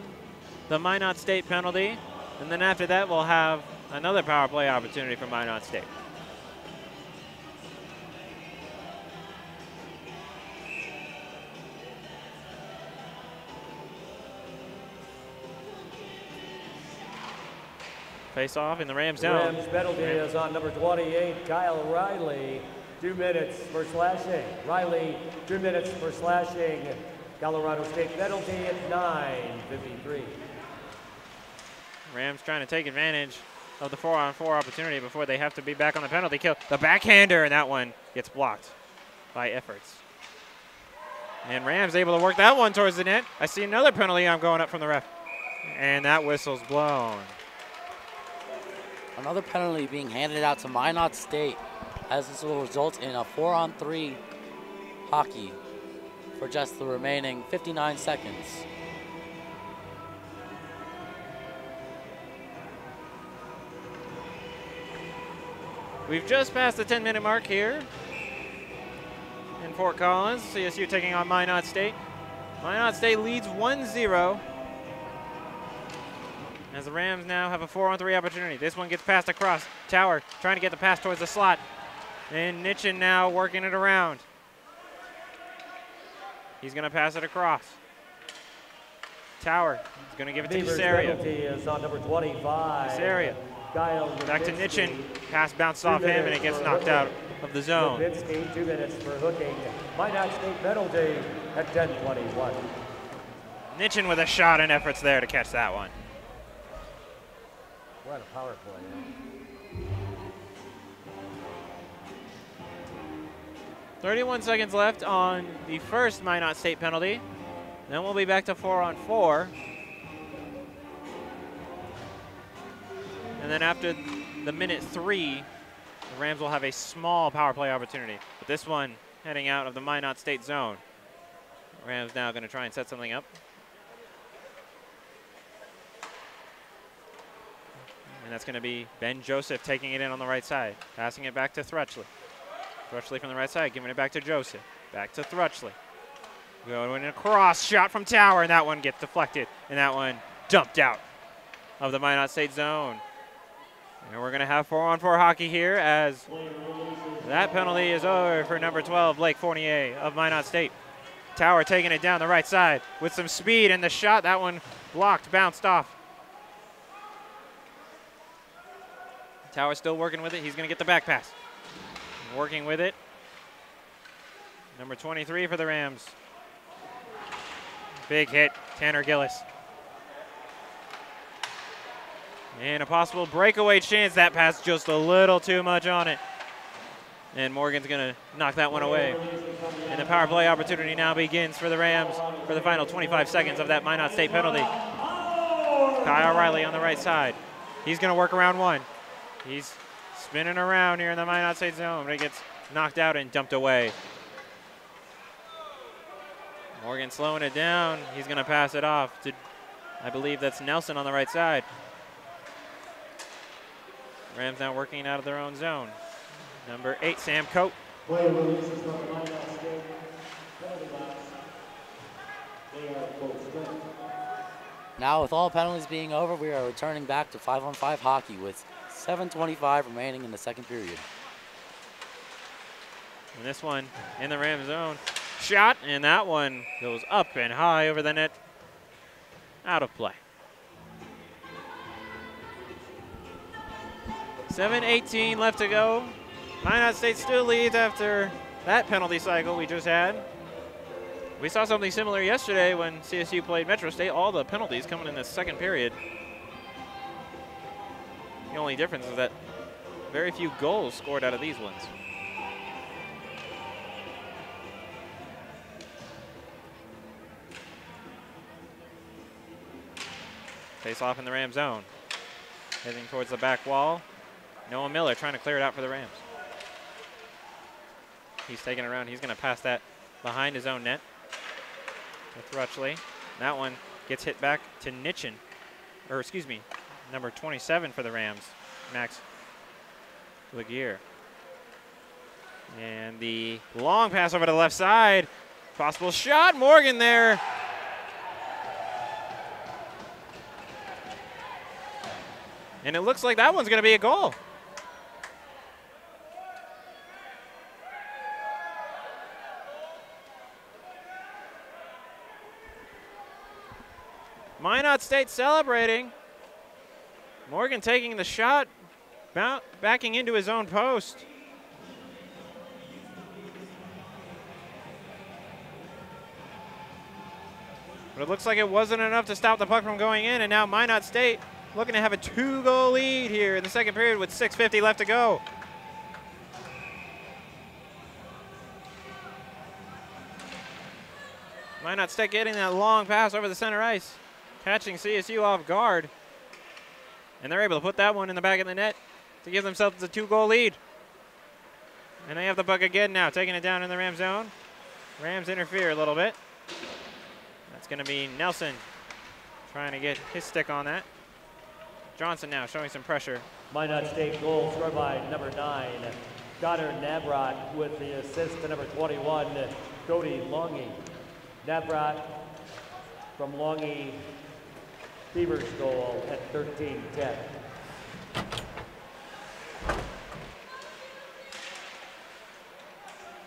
the Minot State penalty, and then after that we'll have another power play opportunity for Minot State. Face off in the Rams zone. Rams penalty is on number 28, Kyle Riley. 2 minutes for slashing. Riley, 2 minutes for slashing. Colorado State penalty at 9:53. Rams trying to take advantage of the 4-on-4 opportunity before they have to be back on the penalty kill. The backhander, and that one gets blocked by efforts. And Rams able to work that one towards the net. I see another penalty arm going up from the ref. And that whistle's blown. Another penalty being handed out to Minot State, as this will result in a 4-on-3 hockey for just the remaining 59 seconds. We've just passed the 10-minute mark here in Fort Collins. CSU taking on Minot State. Minot State leads 1-0. As the Rams now have a 4-on-3 opportunity. This one gets passed across. Tower trying to get the pass towards the slot. And Nitchin now working it around. He's going to pass it across. Tower is going to give it to Casaria. Penalty is on number 25. Casaria. Back to Nitchin. Pass bounced off him and it gets knocked out of the zone. 2 minutes for hooking. Minot State penalty at 10:21. Nitchin with a shot and efforts there to catch that one. What a power play. 31 seconds left on the first Minot State penalty. Then we'll be back to 4-on-4. And then after the minute 3, the Rams will have a small power play opportunity. But this one heading out of the Minot State zone. Rams now going to try and set something up. And that's going to be Ben Joseph taking it in on the right side. Passing it back to Thrutchley. Thrutchley from the right side, giving it back to Joseph. Back to Thrutchley. Going across, shot from Tower, and that one gets deflected. And that one dumped out of the Minot State zone. And we're going to have 4-on-4 hockey here as that penalty is over for number 12, Blake Fournier of Minot State. Tower taking it down the right side with some speed, and the shot, that one blocked, bounced off. Tower still working with it. He's going to get the back pass. Working with it. Number 23 for the Rams. Big hit, Tanner Gillis. And a possible breakaway chance. That pass just a little too much on it. And Morgan's going to knock that one away. And the power play opportunity now begins for the Rams for the final 25 seconds of that Minot State penalty. Kyle Riley on the right side. He's going to work around one. He's spinning around here in the Minot State zone, but it gets knocked out and dumped away. Morgan slowing it down. He's going to pass it off to, I believe that's Nelson on the right side. Rams now working out of their own zone. Number 8, Sam Coate. Player releases from the Minot State penalty box. They are full strength. Now with all penalties being over, we are returning back to 5-on-5 hockey with 7:25 remaining in the second period. And this one in the Ram zone. Shot, and that one goes up and high over the net. Out of play. 7:18 left to go. Minot State still leads after that penalty cycle we just had. We saw something similar yesterday when CSU played Metro State. All the penalties coming in the second period. The only difference is that very few goals scored out of these ones. Face off in the Ram zone. Heading towards the back wall. Noah Miller trying to clear it out for the Rams. He's taking it around. He's going to pass that behind his own net with Rutchley. That one gets hit back to Nitchin. Or excuse me, number 27 for the Rams, Max Laguerre. And the long pass over to the left side. Possible shot. Morgan there. And it looks like that one's going to be a goal. Minot State celebrating. Morgan taking the shot, backing into his own post. But it looks like it wasn't enough to stop the puck from going in, and now Minot State looking to have a 2-goal lead here in the second period with 6:50 left to go. Minot State getting that long pass over the center ice, catching CSU off guard. And they're able to put that one in the back of the net to give themselves a 2-goal lead. And they have the puck again now, taking it down in the Ram zone. Rams interfere a little bit. That's going to be Nelson trying to get his stick on that. Johnson now showing some pressure. Minot State goal scored by number 9, Connor Navrat, with the assist to number 21, Cody Longy. Navrat from Longy, Beavers goal at 13-10.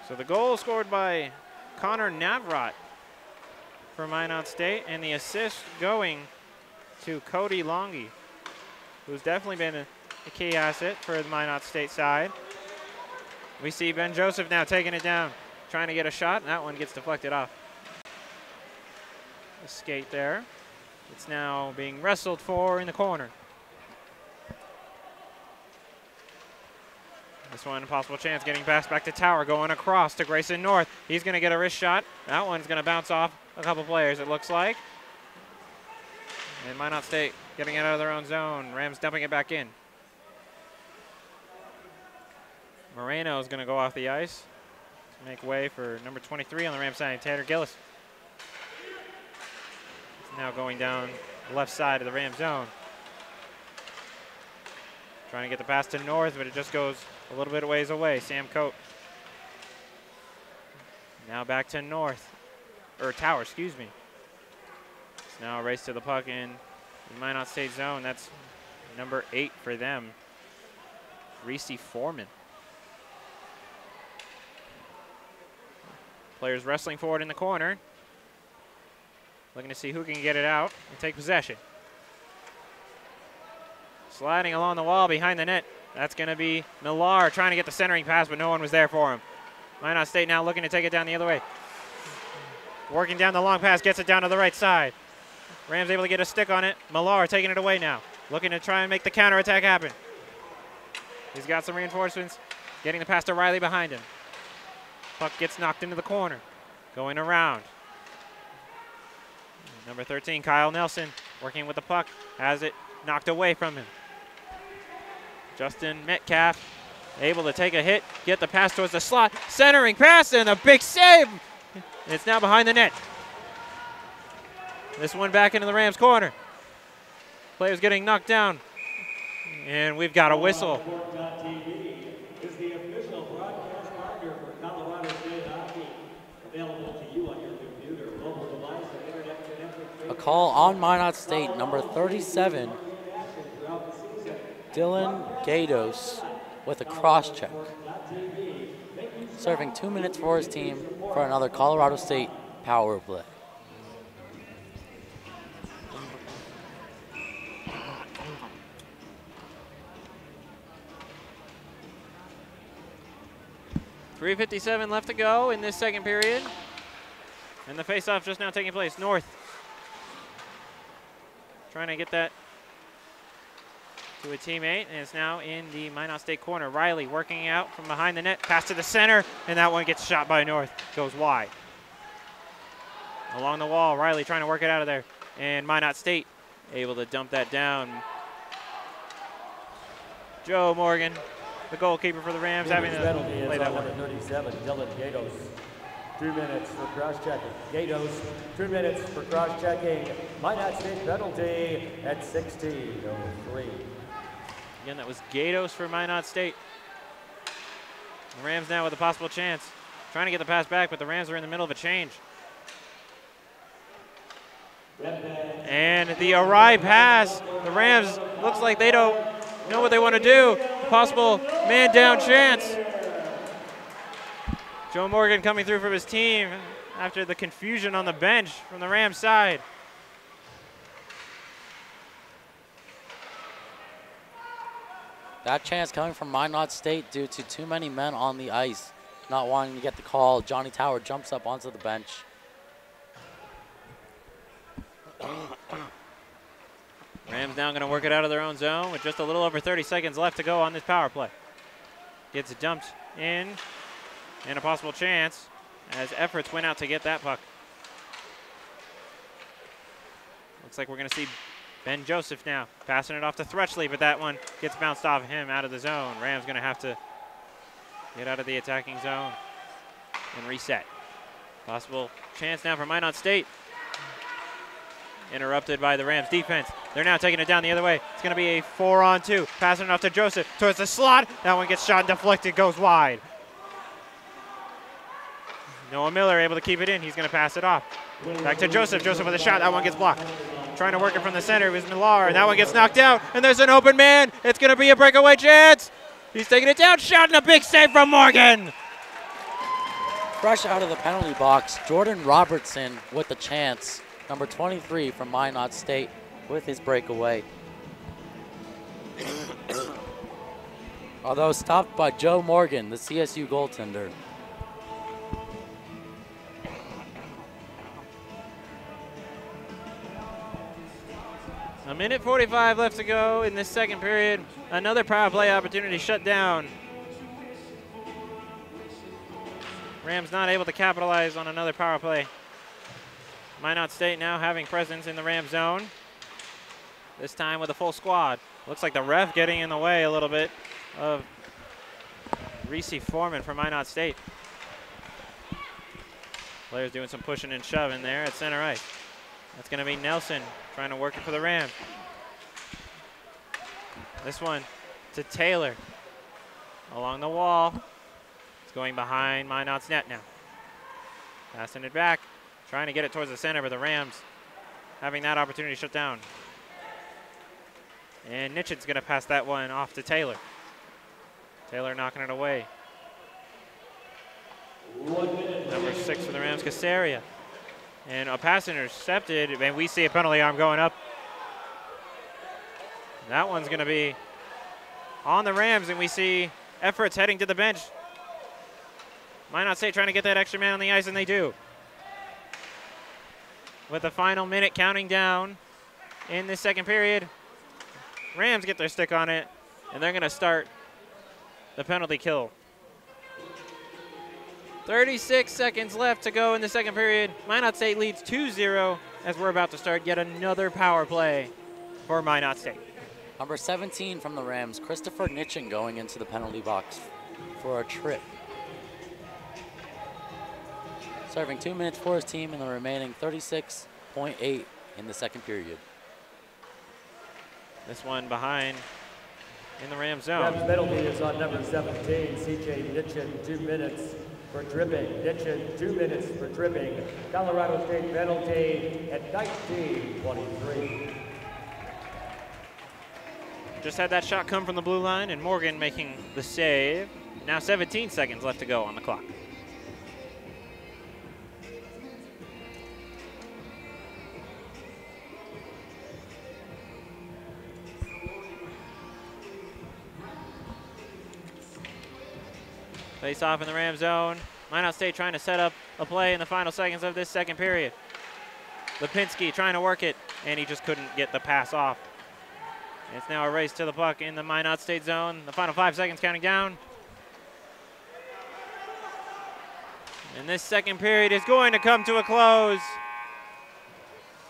So the goal scored by Connor Navrat for Minot State, and the assist going to Cody Longy, who's definitely been a key asset for the Minot State side. We see Ben Joseph now taking it down, trying to get a shot, and that one gets deflected off. The skate there. It's now being wrestled for in the corner. This one, a possible chance, getting passed back to Tower, going across to Grayson North. He's going to get a wrist shot. That one's going to bounce off a couple players, it looks like. And Minot State getting it out of their own zone. Rams dumping it back in. Moreno is going to go off the ice to make way for number 23 on the Rams side, Tanner Gillis. He's now going down the left side of the Rams zone. Trying to get the pass to North, but it just goes a little bit of ways away. Sam Coate. Now back to North, or Tower, excuse me. It's now a race to the puck in the Minot State zone. That's number 8 for them, Reese Foreman. Players wrestling forward in the corner. Looking to see who can get it out and take possession. Sliding along the wall behind the net. That's going to be Millar trying to get the centering pass, but no one was there for him. Minot State now looking to take it down the other way. Working down the long pass, gets it down to the right side. Rams able to get a stick on it. Millar taking it away now. Looking to try and make the counterattack happen. He's got some reinforcements. Getting the pass to Riley behind him. Puck gets knocked into the corner. Going around. Number 13, Kyle Nelson, working with the puck. Has it knocked away from him. Justin Metcalf able to take a hit, get the pass towards the slot. Centering pass and a big save. It's now behind the net. This one back into the Rams corner. Players getting knocked down. And we've got a whistle. ColoradoSports.TV is the official broadcast partner for Colorado State Hockey. Available to you on your computer, mobile device, and internet connected. A call on Minot State, number 37, Dylan Gatos, with a cross-check. Serving 2 minutes for his team for another Colorado State power play. .357 left to go in this second period. And the faceoff just now taking place. North trying to get that to a teammate, and it's now in the Minot State corner. Riley working out from behind the net, pass to the center, and that one gets shot by North, goes wide. Along the wall, Riley trying to work it out of there, and Minot State able to dump that down. Joe Morgan, the goalkeeper for the Rams, having to play that one. 37, Dylan Gatos. 2 minutes for cross-checking. Gatos, 2 minutes for cross-checking. Minot State penalty at 16:03. Again, that was Gatos for Minot State. The Rams now with a possible chance. Trying to get the pass back, but the Rams are in the middle of a change. And the awry pass. The Rams looks like they don't know what they want to do. Possible man down chance. Joe Morgan coming through from his team after the confusion on the bench from the Rams side. That chance coming from Minot State due to too many men on the ice not wanting to get the call. Johnny Tower jumps up onto the bench. Rams now going to work it out of their own zone with just a little over 30 seconds left to go on this power play. Gets it dumped in, and a possible chance as efforts went out to get that puck. Looks like we're going to see Ben Joseph now passing it off to Thrutchley, but that one gets bounced off him out of the zone. Rams going to have to get out of the attacking zone and reset. Possible chance now for Minot State. Interrupted by the Rams defense. They're now taking it down the other way. It's going to be a 4-on-2. Passing it off to Joseph towards the slot. That one gets shot and deflected, goes wide. Noah Miller able to keep it in. He's going to pass it off. Back to Joseph. Joseph with a shot. That one gets blocked. Trying to work it from the center. It was Millar. That one gets knocked out. And there's an open man. It's going to be a breakaway chance. He's taking it down. Shot and a big save from Morgan. Fresh out of the penalty box, Jordan Robertson with the chance. Number 23 from Minot State with his breakaway. Although stopped by Joe Morgan, the CSU goaltender. A minute 45 left to go in this second period. Another power play opportunity shut down. Rams not able to capitalize on another power play. Minot State now having presence in the Ram zone. This time with a full squad. Looks like the ref getting in the way a little bit of Reese Foreman from Minot State. Players doing some pushing and shoving there at center ice. That's going to be Nelson trying to work it for the Rams. This one to Taylor. Along the wall. It's going behind Minot's net now. Passing it back. Trying to get it towards the center, but the Rams having that opportunity shut down. And Nitchin's going to pass that one off to Taylor. Taylor knocking it away. Number 6 for the Rams, Casaria. And a pass intercepted, and we see a penalty arm going up. That one's going to be on the Rams, and we see efforts heading to the bench. Minot State trying to get that extra man on the ice, and they do. With the final minute counting down in this second period, Rams get their stick on it, and they're going to start the penalty kill. 36 seconds left to go in the second period. Minot State leads 2-0 as we're about to start yet another power play for Minot State. Number 17 from the Rams, Christopher Nitchin, going into the penalty box for a trip. Serving 2 minutes for his team in the remaining 36.8 in the second period. This one behind in the Ram Rams zone. penalty is on number 17, CJ Ditchin, 2 minutes for tripping. Ditchin, 2 minutes for tripping. Colorado State penalty at 19:23. Just had that shot come from the blue line, and Morgan making the save. Now 17 seconds left to go on the clock. Face off in the Ram zone. Minot State trying to set up a play in the final seconds of this second period. Lipinski trying to work it, and he just couldn't get the pass off. It's now a race to the puck in the Minot State zone. The final 5 seconds counting down. And this second period is going to come to a close.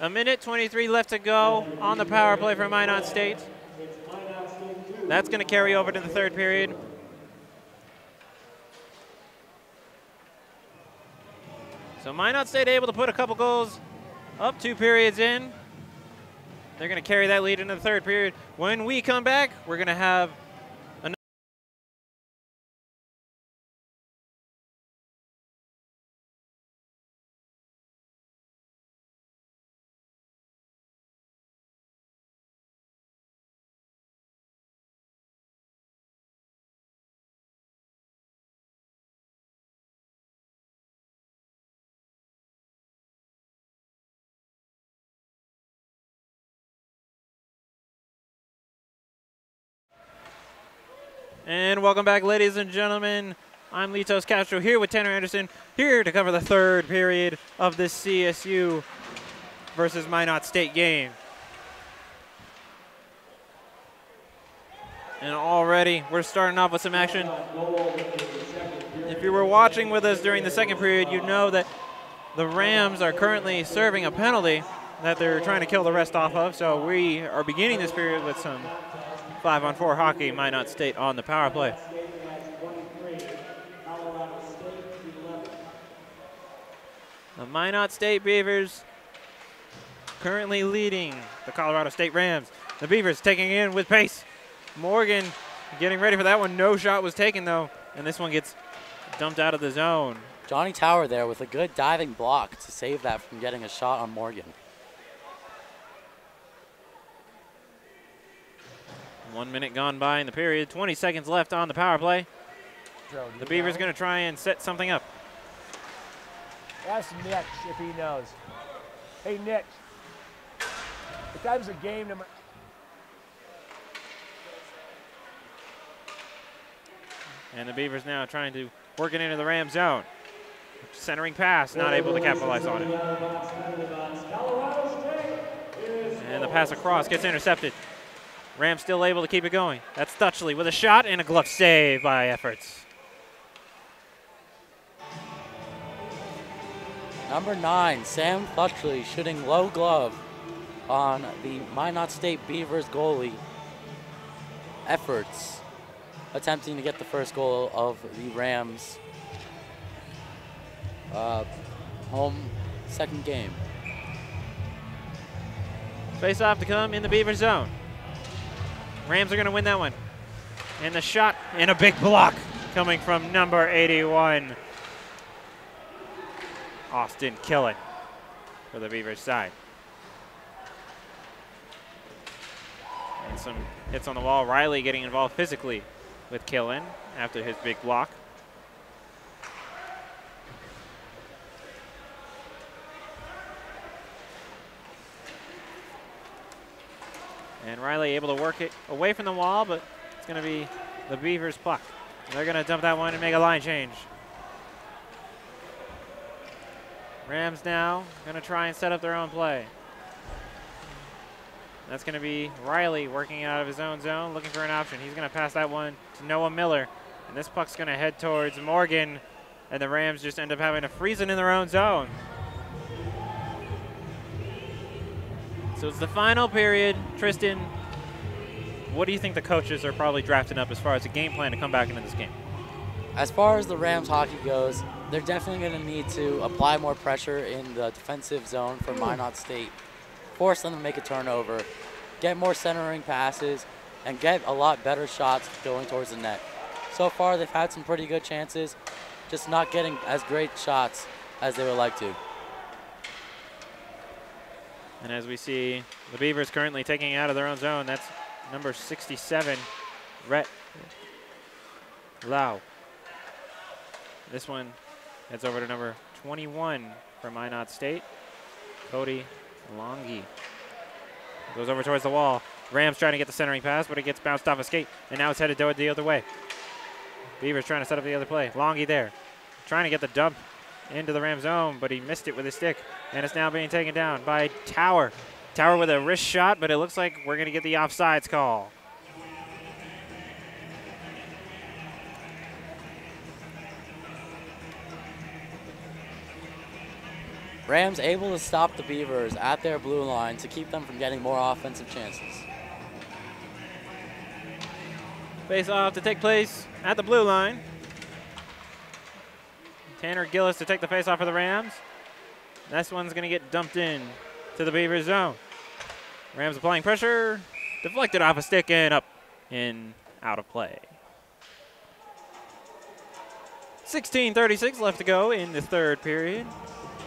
1:23 left to go on the power play for Minot State. That's going to carry over to the third period. So Minot State able to put a couple goals up 2 periods in. They're going to carry that lead into the third period. When we come back, we're going to have another. And welcome back, ladies and gentlemen. I'm Litos Castro here with Tanner Anderson, here to cover the third period of this CSU versus Minot State game. And already we're starting off with some action. If you were watching with us during the second period, you know that the Rams are currently serving a penalty that they're trying to kill the rest off of. So we are beginning this period with some 5-on-4 hockey. Minot State on the power play. The Minot State Beavers currently leading the Colorado State Rams. The Beavers taking it in with pace. Morgan getting ready for that one. No shot was taken, though, and this one gets dumped out of the zone. Johnny Tower there with a good diving block to save that from getting a shot on Morgan. 1 minute gone by in the period. 20 seconds left on the power play. The Beavers going to try and set something up. Ask Nick if he knows. Hey, Nick. If that was a game number. And the Beavers now trying to work it into the Ram zone. Centering pass, not able to capitalize on it. And the pass across gets intercepted. Rams still able to keep it going. That's Stutchley with a shot and a glove save by Efforts. Number 9, Sam Stutchley shooting low glove on the Minot State Beavers goalie. Efforts attempting to get the first goal of the Rams' home second game. Face off to come in the Beaver zone. Rams are going to win that one. And the shot and a big block coming from number 81. Austin Killen for the Beavers side. And some hits on the wall. Riley getting involved physically with Killen after his big block. And Riley able to work it away from the wall, but it's going to be the Beavers' puck. They're going to dump that one and make a line change. Rams now going to try and set up their own play. That's going to be Riley working out of his own zone, looking for an option. He's going to pass that one to Noah Miller. And this puck's going to head towards Morgan, and the Rams just end up having to freeze it in their own zone. So it's the final period. Tristan, what do you think the coaches are probably drafting up as far as a game plan to come back into this game? As far as the Rams hockey goes, they're definitely going to need to apply more pressure in the defensive zone for Minot State, force them to make a turnover, get more centering passes, and get a lot better shots going towards the net. So far, they've had some pretty good chances, just not getting as great shots as they would like to. And as we see, the Beavers currently taking it out of their own zone. That's number 67, Rhett Lau. This one heads over to number 21 from Minot State, Cody Longi. Goes over towards the wall. Rams trying to get the centering pass, but it gets bounced off a skate, and now it's headed the other way. Beavers trying to set up the other play. Longi there, trying to get the dump into the Ram zone, but he missed it with his stick, and it's now being taken down by Tower. Tower with a wrist shot, but it looks like we're going to get the offsides call. Rams able to stop the Beavers at their blue line to keep them from getting more offensive chances. Face off to take place at the blue line. Tanner Gillis to take the face off for the Rams. This one's going to get dumped in to the Beavers zone. Rams applying pressure, deflected off a stick and up and out of play. 16:36 left to go in the third period.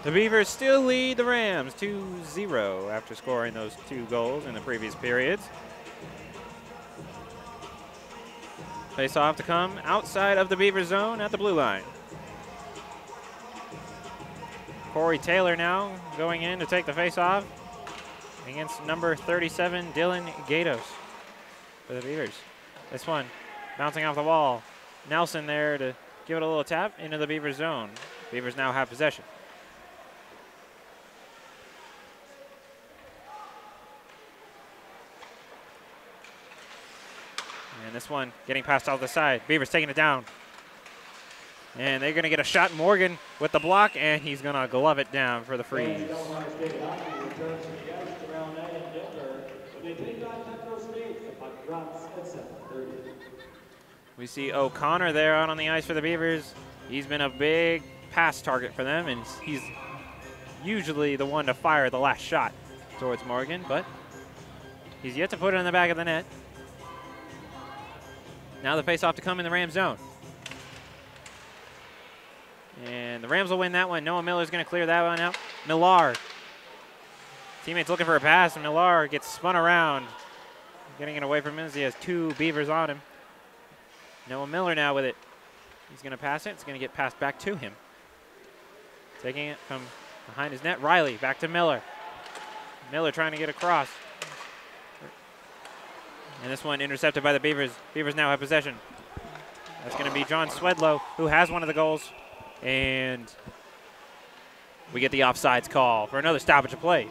The Beavers still lead the Rams 2-0 after scoring those 2 goals in the previous periods. Face off to come outside of the Beaver zone at the blue line. Corey Taylor now going in to take the face off against number 37, Dylan Gatos for the Beavers. This one bouncing off the wall. Nelson there to give it a little tap into the Beaver zone. Beavers now have possession. And this one getting passed off the side. Beavers taking it down. And they're going to get a shot. Morgan with the block, and he's going to glove it down for the freeze. We see O'Connor there out on the ice for the Beavers. He's been a big pass target for them, and he's usually the one to fire the last shot towards Morgan, but he's yet to put it in the back of the net. Now the face-off to come in the Rams zone. And the Rams will win that one. Noah Miller's going to clear that one out. Millar. Teammates looking for a pass, and Millar gets spun around. Getting it away from him as he has 2 Beavers on him. Noah Miller now with it. He's going to pass it. It's going to get passed back to him. Taking it from behind his net. Riley back to Miller. Miller trying to get across. And this one intercepted by the Beavers. Beavers now have possession. That's going to be John Swedlow, who has one of the goals. And we get the offsides call for another stoppage of play.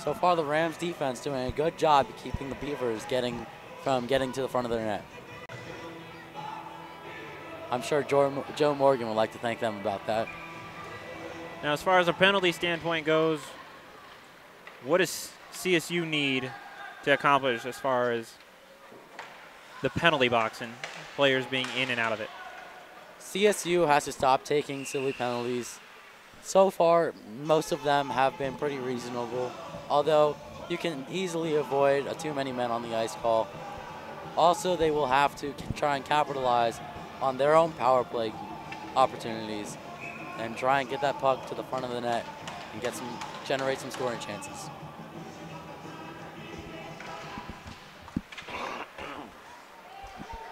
So far, the Rams defense doing a good job of keeping the Beavers from getting to the front of their net. I'm sure Joe Morgan would like to thank them about that. Now, as far as a penalty standpoint goes, what does CSU need to accomplish as far as the penalty box and players being in and out of it? CSU has to stop taking silly penalties. So far, most of them have been pretty reasonable, although you can easily avoid a too many men on the ice call. Also, they will have to try and capitalize on their own power play opportunities and try and get that puck to the front of the net and generate some scoring chances.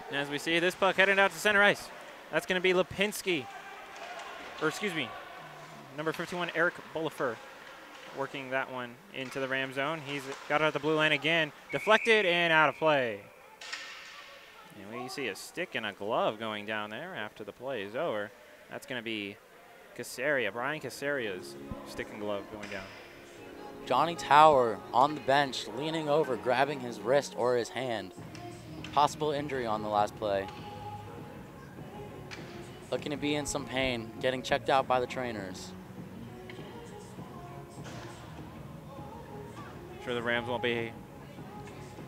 And as we see, this puck headed out to center ice. That's going to be Lipinski, or excuse me, number 51, Eric Bolifer, working that one into the Ram zone. He's got it at the blue line again, deflected and out of play. And we see a stick and a glove going down there after the play is over. That's going to be Casaria, Brian Casaria's stick and glove going down. Johnny Tower on the bench, leaning over, grabbing his wrist or his hand. Possible injury on the last play. Looking to be in some pain, getting checked out by the trainers. I'm sure the Rams won't be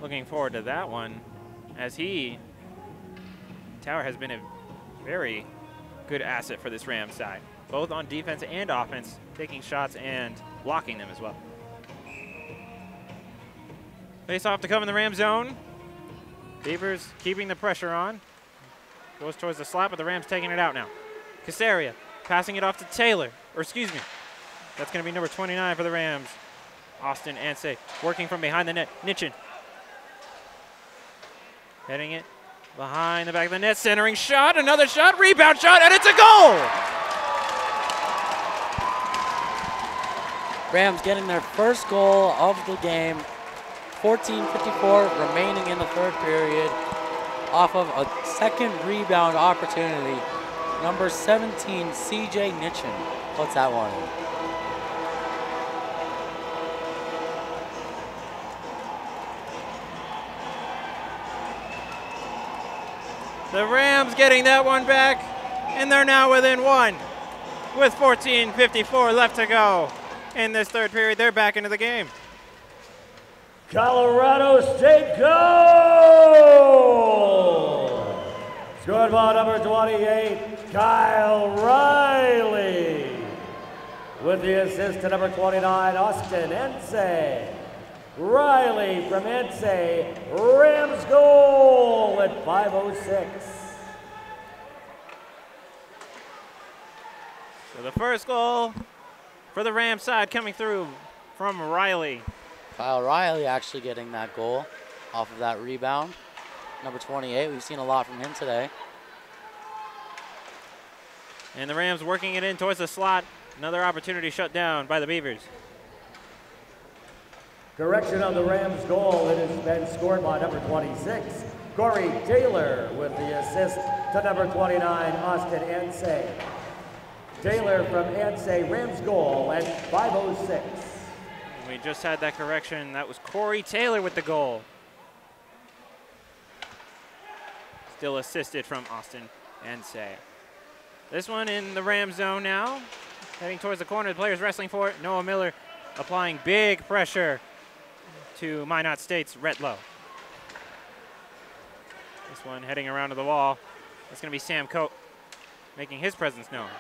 looking forward to that one, as Tower has been a very good asset for this Rams side. both on defense and offense, taking shots and blocking them as well. Face off to come in the Ram zone. Beavers keeping the pressure on. Goes towards the slot, but the Rams taking it out now. Casaria passing it off to Taylor, or excuse me, that's going to be number 29 for the Rams. Austin Ansay working from behind the net. Nitchin heading it behind the back of the net, centering shot, another shot, rebound shot, and it's a goal! Rams getting their first goal of the game. 14:54 remaining in the third period off of a second rebound opportunity. Number 17, CJ Nitchin, puts that one in. The Rams getting that one back, and they're now within one. With 14:54 left to go in this third period, they're back into the game. Colorado State goal! Scored by number 28, Kyle Riley. With the assist to number 29, Austin Ensay. Riley from Ensay, Rams goal at 5:06. So the first goal for the Rams side coming through from Riley. Kyle Riley actually getting that goal off of that rebound. Number 28, we've seen a lot from him today. And the Rams working it in towards the slot. Another opportunity shut down by the Beavers. Correction on the Rams goal. It has been scored by number 26, Corey Taylor, with the assist to number 29, Austin Ansay. Taylor from Ansay, Rams goal at 5:06. We just had that correction. That was Corey Taylor with the goal. Still assisted from Austin Ansay. This one in the Ram zone now. Heading towards the corner. The players wrestling for it. Noah Miller applying big pressure to Minot State's Rhett Lowe. This one heading around to the wall. That's going to be Sam Coate making his presence known.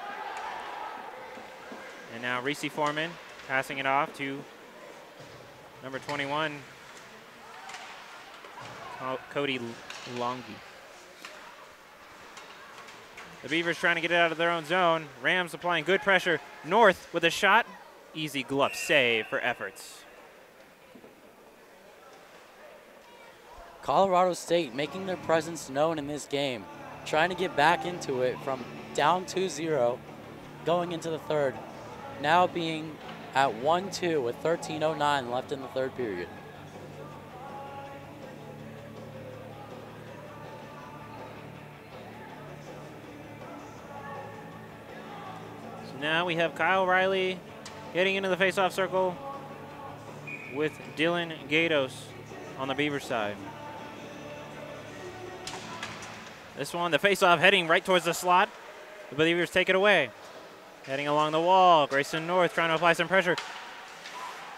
And now Reese Foreman passing it off to number 21, Cody Longi. The Beavers trying to get it out of their own zone. Rams applying good pressure. North with a shot. Easy glove save for efforts. Colorado State making their presence known in this game. Trying to get back into it from down 2-0 going into the third. Now being at 1-2 with 13:09 left in the third period. So now we have Kyle Riley getting into the faceoff circle with Dylan Gatos on the Beaver side. This one, the faceoff heading right towards the slot. The Beavers take it away. Heading along the wall, Grayson North trying to apply some pressure.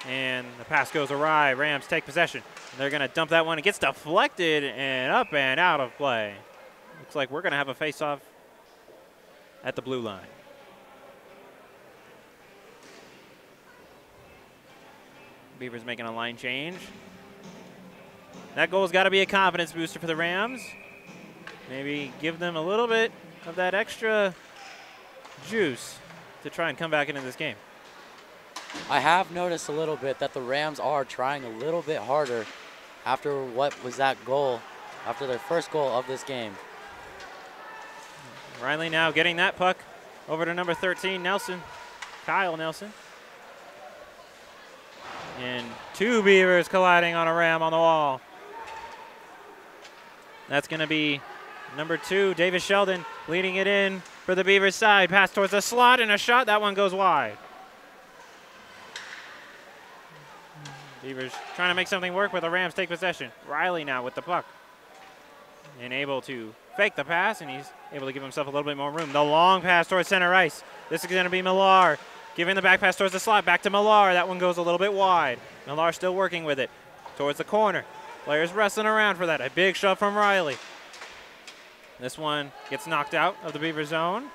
And the pass goes awry. Rams take possession. They're going to dump that one. It gets deflected and up and out of play. Looks like we're going to have a face-off at the blue line. Beavers making a line change. That goal's got to be a confidence booster for the Rams. Maybe give them a little bit of that extra juice to try and come back into this game. I have noticed a little bit that the Rams are trying a little bit harder after what was that goal, after their first goal of this game. Riley now getting that puck over to number 13, Nelson, Kyle Nelson. And two Beavers colliding on a Ram on the wall. That's going to be number 2, Davis Sheldon, leading it in for the Beavers side. Pass towards the slot and a shot. That one goes wide. Beavers trying to make something work, but the Rams take possession. Riley now with the puck. And able to fake the pass, and he's able to give himself a little bit more room. The long pass towards center ice. This is going to be Millar. Giving the back pass towards the slot. Back to Millar. That one goes a little bit wide. Millar still working with it. Towards the corner. Players wrestling around for that. A big shove from Riley. This one gets knocked out of the Beaver zone.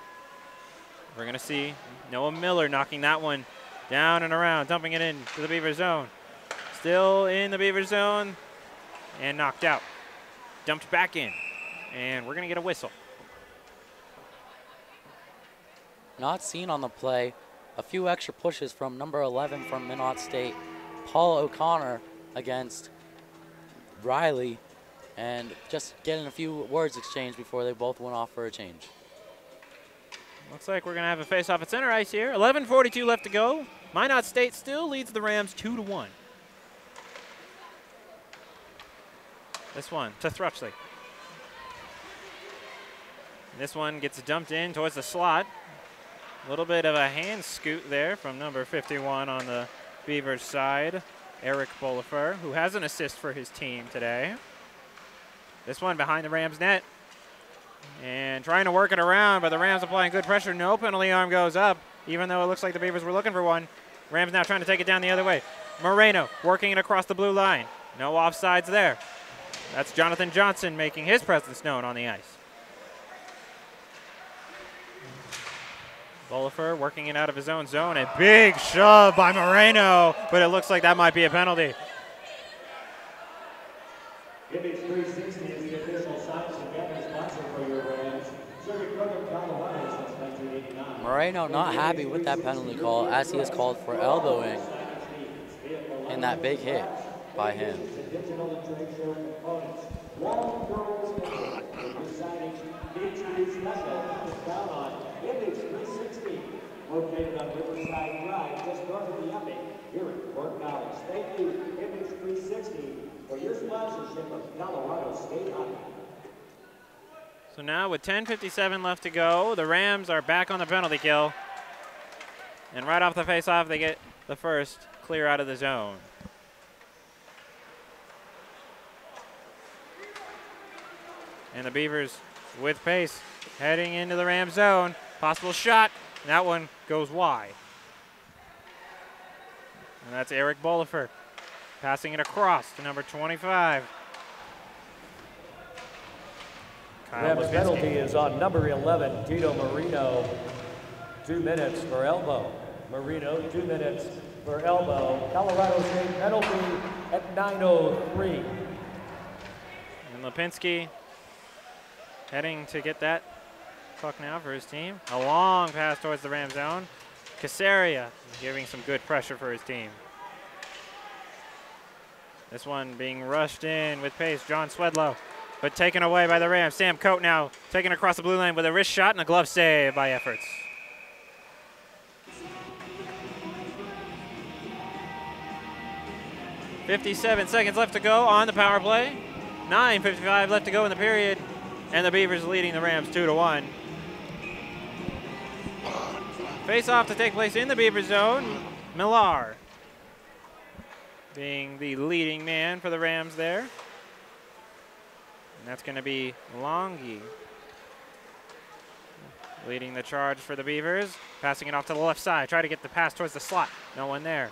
We're going to see Noah Miller knocking that one down and around, dumping it in to the Beaver zone. Still in the Beaver zone and knocked out. Dumped back in, and we're going to get a whistle. Not seen on the play. A few extra pushes from number 11 from Minot State, Paul O'Connor, against Riley, and just getting a few words exchanged before they both went off for a change. Looks like we're going to have a face-off at center ice here. 11:42 left to go. Minot State still leads the Rams 2-1. This one to Thrutchley. This one gets dumped in towards the slot. A little bit of a hand scoot there from number 51 on the Beavers side, Eric Bolifer, who has an assist for his team today. This one behind the Rams net. And trying to work it around, but the Rams applying good pressure. No penalty arm goes up, even though it looks like the Beavers were looking for one. Rams now trying to take it down the other way. Moreno working it across the blue line. No offsides there. That's Jonathan Johnson making his presence known on the ice. Bolifer working it out of his own zone. A big shove by Moreno, but it looks like that might be a penalty. Image 360 is the official signs and banner sponsor for your Rams. Serving Northern Colorado since 1989. Moreno not happy with that penalty call, as he is called for elbowing in that big hit by him. Located on Riverside Drive, just north of the Upping, here at Fort College. Thank you, Image 360, for your sponsorship of Colorado State Hockey. So now with 10:57 left to go, the Rams are back on the penalty kill. And right off the face-off, they get the first clear out of the zone. And the Beavers with pace heading into the Rams zone. Possible shot. And that one goes wide. And that's Eric Bolifer passing it across to number 25. Rams penalty is on number 11, Tito Marino. 2 minutes for elbow. Marino, 2 minutes for elbow. Colorado State penalty at 9:03. And Lipinski heading to get that puck now for his team. A long pass towards the Ram zone. Casaria giving some good pressure for his team. This one being rushed in with pace, John Swedlow, but taken away by the Rams. Sam Coate now taken across the blue line with a wrist shot and a glove save by Efforts. .57 seconds left to go on the power play. 9:55 left to go in the period, and the Beavers leading the Rams 2-1. Face-off to take place in the Beaver zone. Millar being the leading man for the Rams there. And that's going to be Longy leading the charge for the Beavers. Passing it off to the left side. Try to get the pass towards the slot. No one there.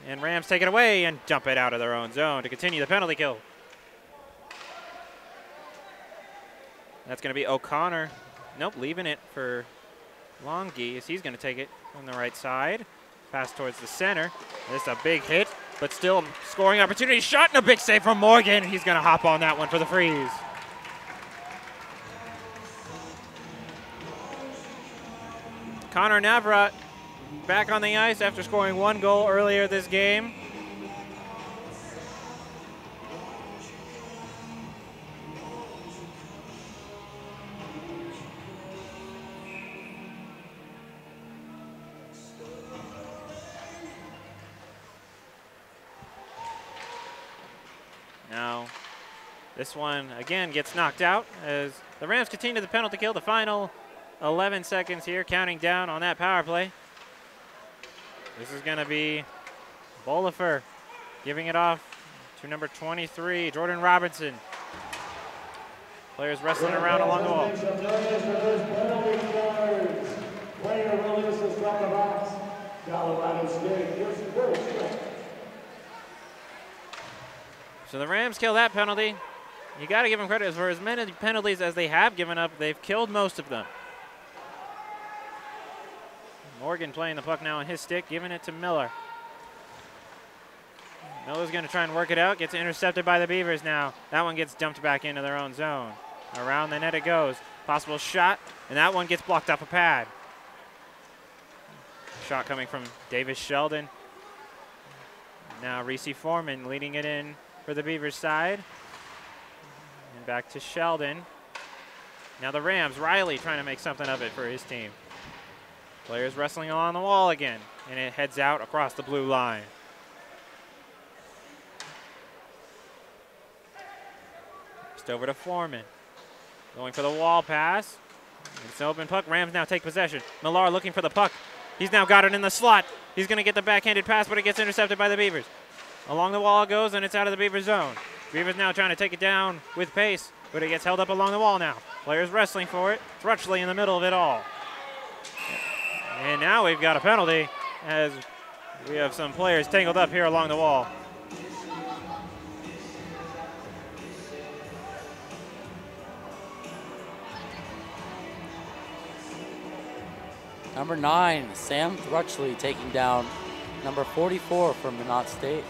And Rams take it away and dump it out of their own zone to continue the penalty kill. That's going to be O'Connor. Nope, leaving it for Longy as he's going to take it from the right side. Pass towards the center. This is a big hit, but still scoring opportunity. Shot and a big save from Morgan. He's going to hop on that one for the freeze. Connor Navrat back on the ice after scoring 1 goal earlier this game. Now, this one again gets knocked out as the Rams continue the penalty kill. The final 11 seconds here, counting down on that power play. This is going to be Bolifer giving it off to number 23, Jordan Robinson. Players wrestling around along the wall. Player releases from the box. Colorado State gives full strength. So the Rams kill that penalty. You got to give them credit for as many penalties as they have given up. They've killed most of them. Morgan playing the puck now on his stick, giving it to Miller. Miller's going to try and work it out. Gets intercepted by the Beavers now. That one gets dumped back into their own zone. Around the net it goes. Possible shot, and that one gets blocked off a pad. Shot coming from Davis Sheldon. Now Reese Foreman leading it in for the Beavers side. And back to Sheldon. Now the Rams, Riley trying to make something of it for his team. Players wrestling along the wall again, and it heads out across the blue line. Just over to Foreman. Going for the wall pass. It's an open puck. Rams now take possession. Millar looking for the puck. He's now got it in the slot. He's going to get the backhanded pass, but it gets intercepted by the Beavers. Along the wall it goes, and it's out of the Beavers zone. Beavers now trying to take it down with pace, but it gets held up along the wall now. Players wrestling for it. Thrutchley in the middle of it all. And now we've got a penalty as we have some players tangled up here along the wall. Number 9, Sam Thrutchley taking down number 44 from Minot State.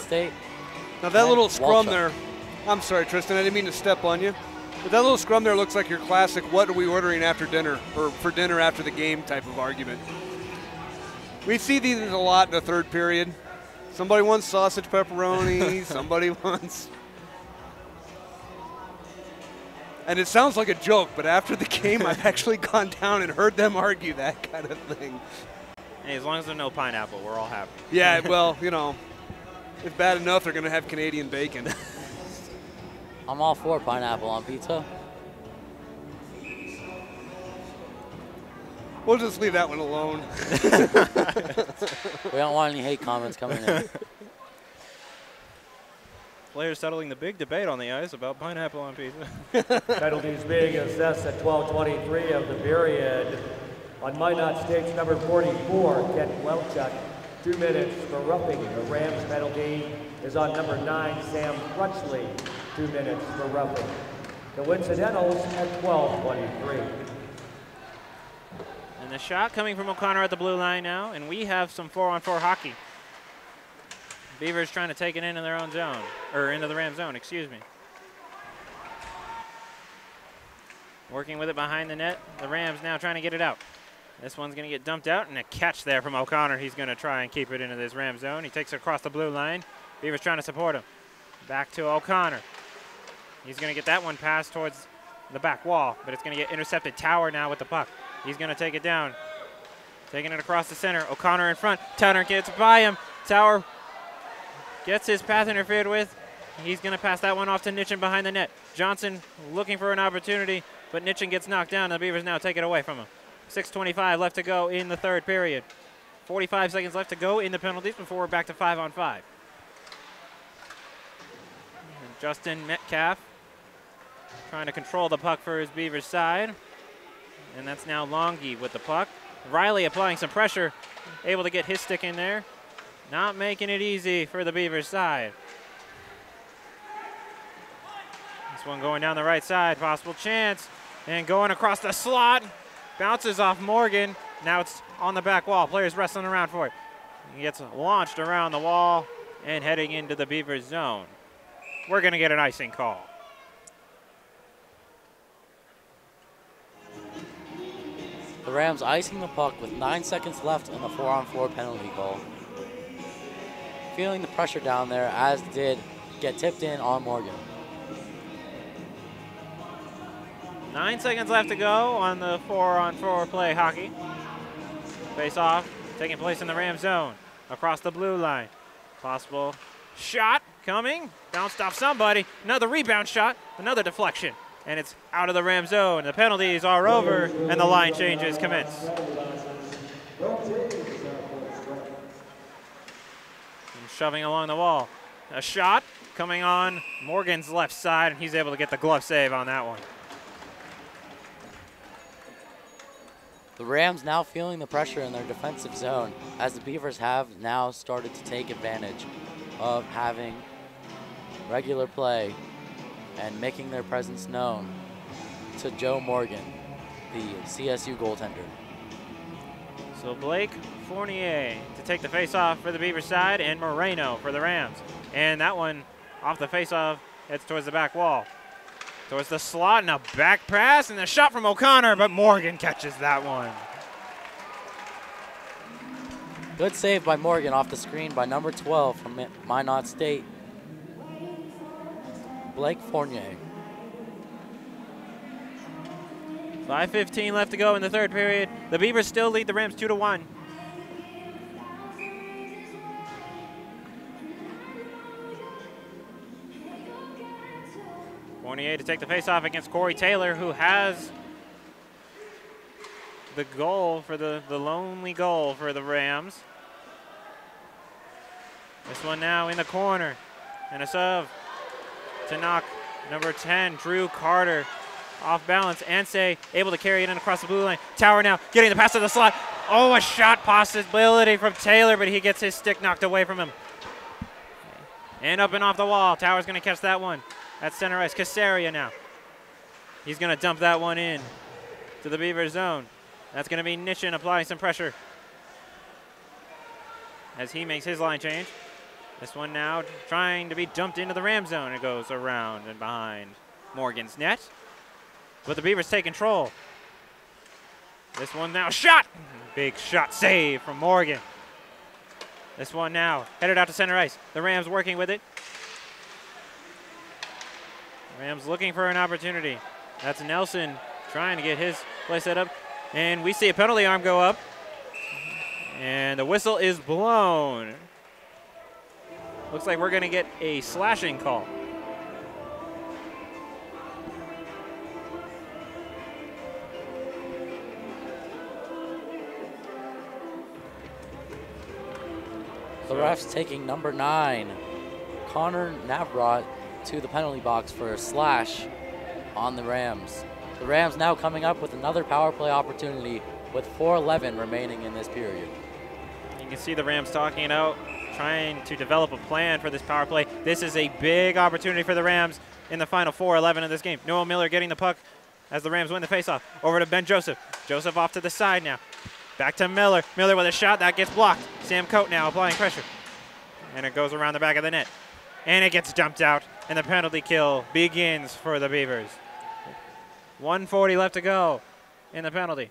State. Now that little scrum Walchuk. there, I'm sorry, Tristan, I didn't mean to step on you. But that little scrum there looks like your classic, what are we ordering after dinner, or for dinner after the game type of argument. We see these a lot in the third period. Somebody wants sausage pepperoni, somebody wants... And it sounds like a joke, but after the game, I've actually gone down and heard them argue that kind of thing. Hey, as long as there's no pineapple, we're all happy. Yeah, well, you know, if bad enough, they're going to have Canadian bacon. I'm all for pineapple on pizza. We'll just leave that one alone. We don't want any hate comments coming in. Players settling the big debate on the ice about pineapple on pizza. Penalties being assessed at 12:23 of the period. On Minot State's number 44, Kent Welchuk, 2 minutes for roughing. The Rams penalty is on number 9, Sam Thrutchley, 2 minutes for roughing. Coincidentals at 12:23. And the shot coming from O'Connor at the blue line now, and we have some 4-on-4 hockey. Beavers trying to take it into their own zone, or into the Ram zone, excuse me. Working with it behind the net. The Rams now trying to get it out. This one's going to get dumped out, and a catch there from O'Connor. He's going to try and keep it into this Ram zone. He takes it across the blue line. Beavers trying to support him. Back to O'Connor. He's going to get that one passed towards the back wall, but it's going to get intercepted. Tower now with the puck. He's going to take it down. Taking it across the center. O'Connor in front. Tower gets by him. Tower gets his path interfered with. He's going to pass that one off to Nitchin behind the net. Johnson looking for an opportunity, but Nitchin gets knocked down. The Beavers now take it away from him. 6:25 left to go in the third period. 45 seconds left to go in the penalties before we're back to 5-on-5. Justin Metcalf trying to control the puck for his Beavers side. And that's now Longy with the puck. Riley applying some pressure, able to get his stick in there. Not making it easy for the Beavers side. This one going down the right side, possible chance. And going across the slot, bounces off Morgan. Now it's on the back wall, players wrestling around for it. He gets launched around the wall and heading into the Beavers zone. We're gonna get an icing call. The Rams icing the puck with 9 seconds left in the 4-on-4 penalty goal. Feeling the pressure down there, as did get tipped in on Morgan. 9 seconds left to go on the 4-on-4 play hockey. Face off, taking place in the Ram zone. Across the blue line. Possible shot coming. Bounced off somebody. Another rebound shot. Another deflection. And it's out of the Ram zone. The penalties are over, and the line changes commence. And shoving along the wall. A shot coming on Morgan's left side, and he's able to get the glove save on that one. The Rams now feeling the pressure in their defensive zone, as the Beavers have now started to take advantage of having regular play and making their presence known to Joe Morgan, the CSU goaltender. So Blake Fournier to take the face-off for the Beavers side, and Moreno for the Rams. And that one off the face-off heads towards the back wall. Towards the slot, and a back pass, and a shot from O'Connor, but Morgan catches that one. Good save by Morgan off the screen by number 12 from Minot State, Blake Fournier. 5:15 left to go in the third period. The Beavers still lead the Rams 2-1. Fournier to take the face-off against Corey Taylor, who has the goal for the lonely goal for the Rams. This one now in the corner. And a sub to knock number 10, Drew Carter, off balance. Ansay able to carry it in across the blue line. Tower now getting the pass to the slot. Oh, a shot possibility from Taylor, but he gets his stick knocked away from him. And up and off the wall. Tower's going to catch that one. That's center ice. Casaria now. He's going to dump that one in to the Beaver zone. That's going to be Nishin applying some pressure as he makes his line change. This one now trying to be dumped into the Ram zone. It goes around and behind Morgan's net. But the Beavers take control. This one now shot. Big shot save from Morgan. This one now headed out to center ice. The Rams working with it. Rams looking for an opportunity. That's Nelson trying to get his play set up. And we see a penalty arm go up. And the whistle is blown. Looks like we're going to get a slashing call. The ref's taking number 9, Connor Navrat, to the penalty box for a slash on the Rams. The Rams now coming up with another power play opportunity with 4:11 remaining in this period. You can see the Rams talking it out, trying to develop a plan for this power play. This is a big opportunity for the Rams in the final 4:11 of this game. Noah Miller getting the puck as the Rams win the faceoff. Over to Ben Joseph. Joseph off to the side now. Back to Miller. Miller with a shot. That gets blocked. Sam Coate now applying pressure. And it goes around the back of the net. And it gets dumped out. And the penalty kill begins for the Beavers. 1:40 left to go in the penalty.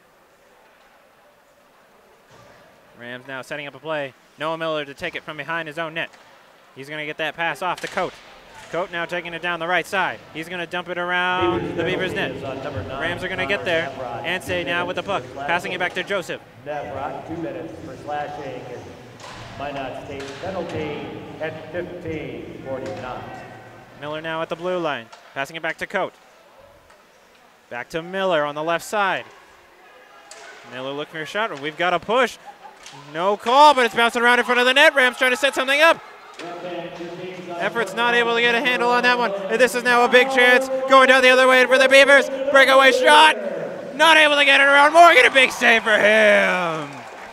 Rams now setting up a play. Noah Miller to take it from behind his own net. He's going to get that pass off to Coate. Coate now taking it down the right side. He's going to dump it around the Beavers net. Rams are going to get there. Ansay now with the puck, passing it back to Joseph. Navrat, 2 minutes for slashing. Minot State penalty at 15:49. Miller now at the blue line, passing it back to Coate. Back to Miller on the left side. Miller looking for a shot, and we've got a push. No call, but it's bouncing around in front of the net. Rams trying to set something up. Effort's not able to get a handle on that one. And this is now a big chance going down the other way for the Beavers. Breakaway shot. Not able to get it around Morgan. A big save for him.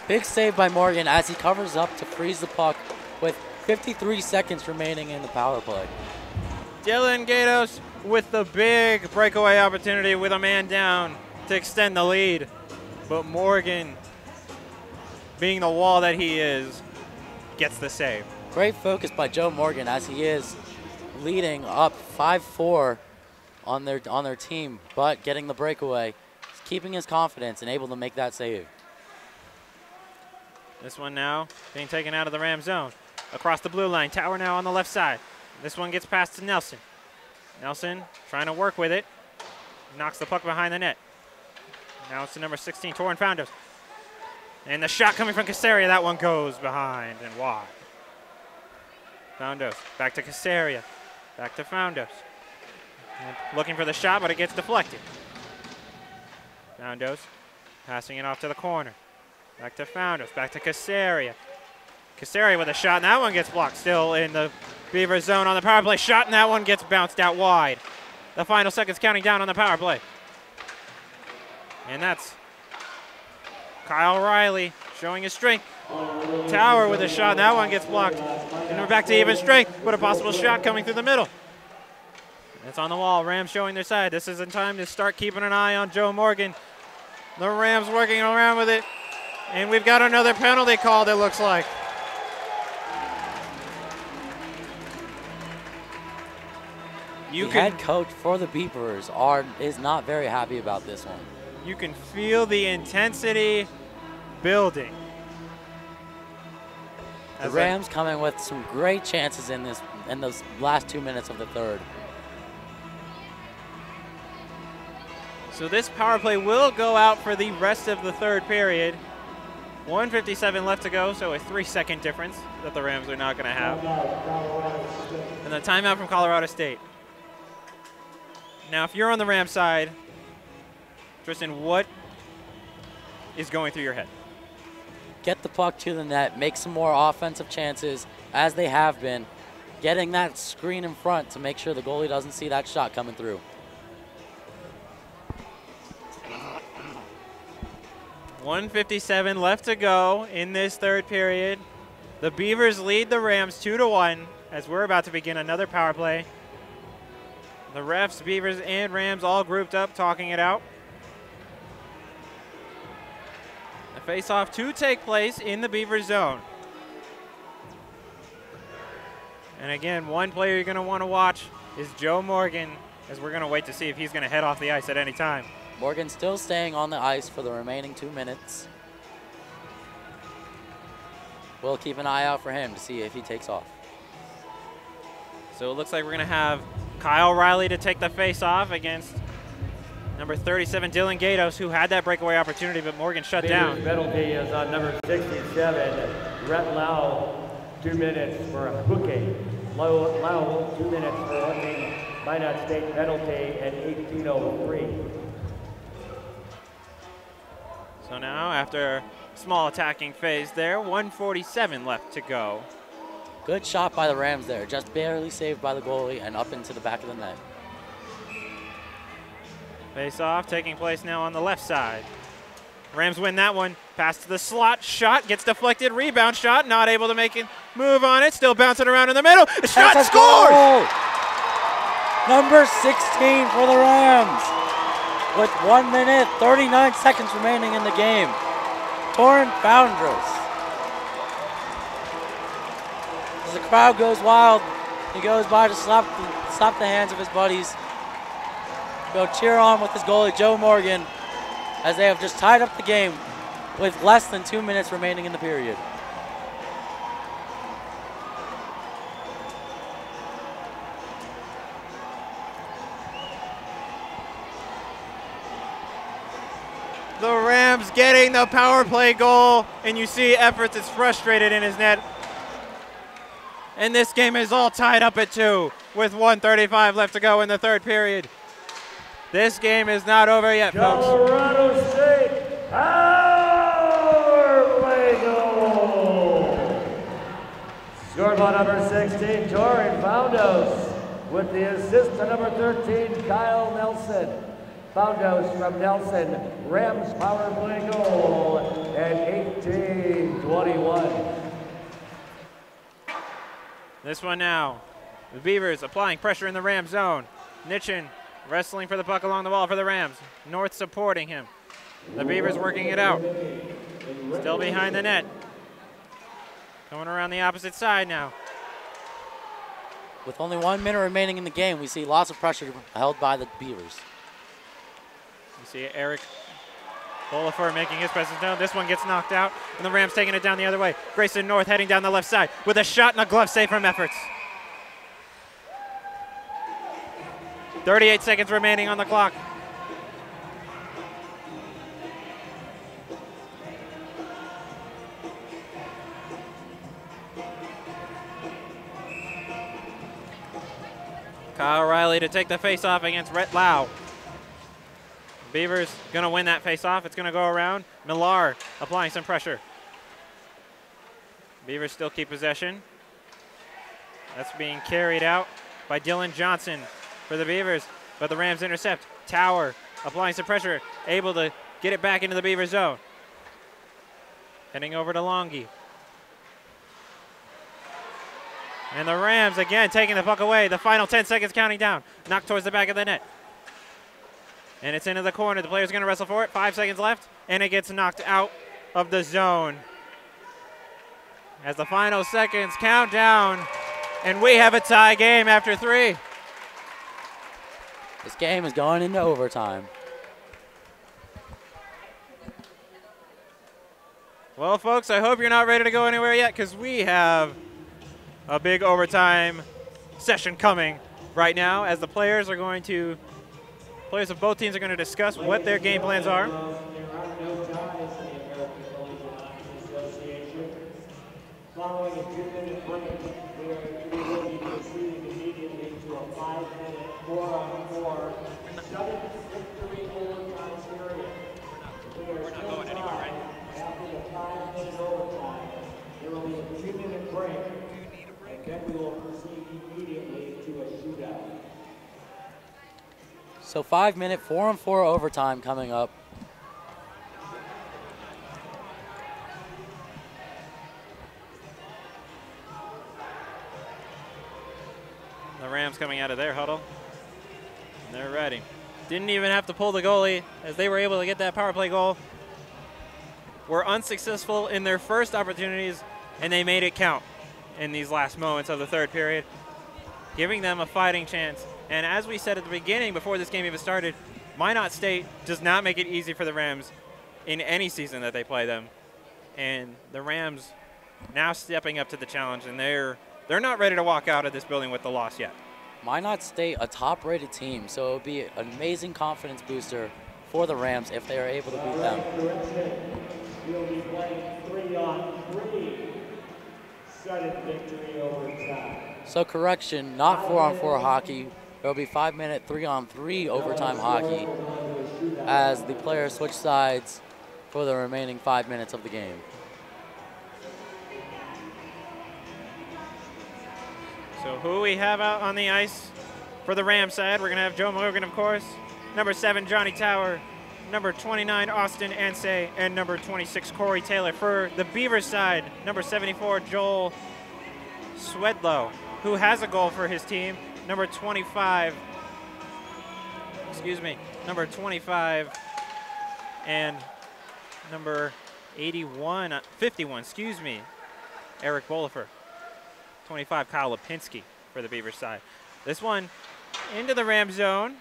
Big save by Morgan as he covers up to freeze the puck with 53 seconds remaining in the power play. Dylan Gatos with the big breakaway opportunity with a man down to extend the lead. But Morgan, being the wall that he is, gets the save. Great focus by Joe Morgan as he is leading up 5-4 on their team, but getting the breakaway, keeping his confidence and able to make that save. This one now being taken out of the Ram zone. Across the blue line, Tower now on the left side. This one gets passed to Nelson. Nelson trying to work with it. Knocks the puck behind the net. Now it's to number 16, Torin Foundos. And the shot coming from Casaria, that one goes behind and wide. Foundos, back to Casaria, back to Foundos. And looking for the shot, but it gets deflected. Foundos passing it off to the corner. Back to Foundos, back to Casaria. Casaria with a shot, and that one gets blocked. Still in the Beaver zone on the power play. Shot, and that one gets bounced out wide. The final seconds counting down on the power play. And that's Kyle Riley showing his strength. Tower with a shot, and that one gets blocked. And we're back to even strength, but a possible shot coming through the middle. It's on the wall. Rams showing their side. This is in time to start keeping an eye on Joe Morgan. The Rams working around with it. And we've got another penalty called, it looks like. The head coach for the Beavers is not very happy about this one. You can feel the intensity building. The Rams coming with some great chances in those last 2 minutes of the third. So this power play will go out for the rest of the third period. 1:57 left to go, so a 3-second difference that the Rams are not going to have. And the timeout from Colorado State. Now, if you're on the Rams side, Tristan, what is going through your head? Get the puck to the net, make some more offensive chances, as they have been. Getting that screen in front to make sure the goalie doesn't see that shot coming through. 1:57 left to go in this third period. The Beavers lead the Rams 2-1 as we're about to begin another power play. The refs, Beavers, and Rams all grouped up talking it out. The face-off to take place in the Beavers zone. And again, one player you're going to want to watch is Joe Morgan, as we're going to wait to see if he's going to head off the ice at any time. Morgan still staying on the ice for the remaining 2 minutes. We'll keep an eye out for him to see if he takes off. So it looks like we're going to have Kyle Riley to take the face-off against number 37, Dylan Gatos, who had that breakaway opportunity, but Morgan shut down. Penalty is on number 67, Rhett Lau, 2 minutes for a hooking. Lau, 2 minutes for a hooking. Minot State penalty at 18:03. So now, after a small attacking phase there, 1:47 left to go. Good shot by the Rams there, just barely saved by the goalie and up into the back of the net. Face-off taking place now on the left side. Rams win that one. Pass to the slot, shot, gets deflected, rebound shot, not able to make a move on it, still bouncing around in the middle. The shot scored! Goal. Number 16 for the Rams. With 1 minute, 39 seconds remaining in the game. Torrin Foundros. As the crowd goes wild, he goes by to slap the hands of his buddies. Go cheer on with his goalie, Joe Morgan, as they have just tied up the game with less than 2 minutes remaining in the period. The Rams getting the power play goal, and you see Efforts is frustrated in his net. And this game is all tied up at 2 with 1:35 left to go in the third period. This game is not over yet, folks. Colorado State, power play goal. Scored by number 16, Torrin Foundros, with the assist to number 13, Kyle Nelson. Foundros from Nelson, Rams power play goal at 18:21. This one now. The Beavers applying pressure in the Rams zone. Nitchin wrestling for the puck along the wall for the Rams. North supporting him. The Beavers working it out. Still behind the net. Going around the opposite side now. With only 1 minute remaining in the game, we see lots of pressure held by the Beavers. You see Eric Bolifer making his presence known. This one gets knocked out, and the Rams taking it down the other way. Grayson North heading down the left side with a shot and a glove save from Efforts. 38 seconds remaining on the clock. Kyle Riley to take the face-off against Rhett Lau. Beavers going to win that face-off. It's going to go around. Millar applying some pressure. Beavers still keep possession. That's being carried out by Dylan Johnson for the Beavers, but the Rams intercept. Tower applying some pressure, able to get it back into the Beaver zone. Heading over to Longy. And the Rams again taking the puck away. The final 10 seconds counting down. Knocked towards the back of the net. And it's into the corner. The player's going to wrestle for it. 5 seconds left, and it gets knocked out of the zone. As the final seconds count down, and we have a tie game after 3. This game is going into overtime. Well, folks, I hope you're not ready to go anywhere yet, because we have a big overtime session coming right now, as the players of both teams are going to discuss what their game plans are. Following a 2-minute break, we will be proceeding immediately to a 5-minute 4-on-4 sudden victory overtime period. We're not going anywhere, right? After the 5-minute overtime, there will be a 2-minute break, and then we will proceed immediately to a shootout. So 5-minute 4-on-4 overtime coming up. The Rams coming out of their huddle. And they're ready. Didn't even have to pull the goalie, as they were able to get that power play goal. Were unsuccessful in their first opportunities, and they made it count in these last moments of the third period, giving them a fighting chance. And as we said at the beginning, before this game even started, Minot State does not make it easy for the Rams in any season that they play them. And the Rams now stepping up to the challenge, and they're not ready to walk out of this building with the loss yet. Minot State, a top-rated team, so it would be an amazing confidence booster for the Rams if they are able to beat them. We'll be playing 3-on-3 sudden victory overtime. So correction, not 4-on-4 hockey. There will be 5-minute 3-on-3 overtime hockey as the players switch sides for the remaining 5 minutes of the game. So who we have out on the ice for the Rams side? We're going to have Joe Morgan, of course, number 7, Johnny Tower, number 29, Austin Ansay, and number 26, Corey Taylor. For the Beavers side, number 74, Joel Swedlow, who has a goal for his team. Number 25, number 25, and number 51, Eric Bolifer. 25, Kyle Lipinski for the Beavers side. This one into the Ram zone.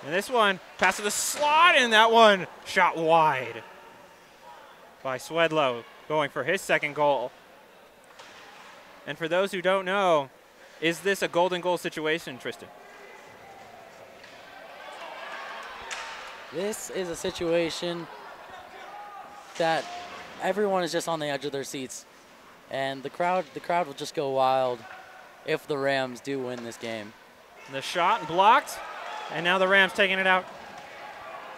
And this one pass to the slot, and that one shot wide by Swedlow, going for his second goal. And for those who don't know, is this a golden goal situation, Tristan? This is a situation that everyone is just on the edge of their seats. And the crowd will just go wild if the Rams do win this game. The shot blocked, and now the Rams taking it out.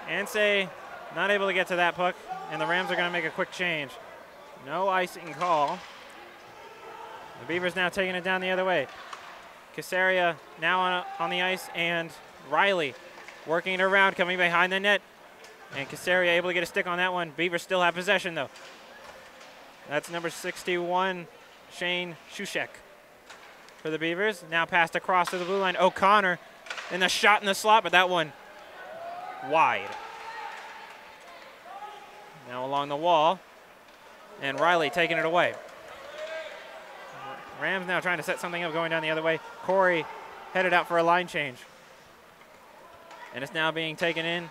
Ansay not able to get to that puck, and the Rams are going to make a quick change. No icing call. The Beavers now taking it down the other way. Casaria now on the ice, and Riley working it around, coming behind the net. And Casaria able to get a stick on that one. Beavers still have possession, though. That's number 61, Shane Shushek for the Beavers. Now passed across to the blue line. O'Connor, and the shot in the slot, but that one wide. Now along the wall, and Riley taking it away. Rams now trying to set something up going down the other way. Corey headed out for a line change. And it's now being taken in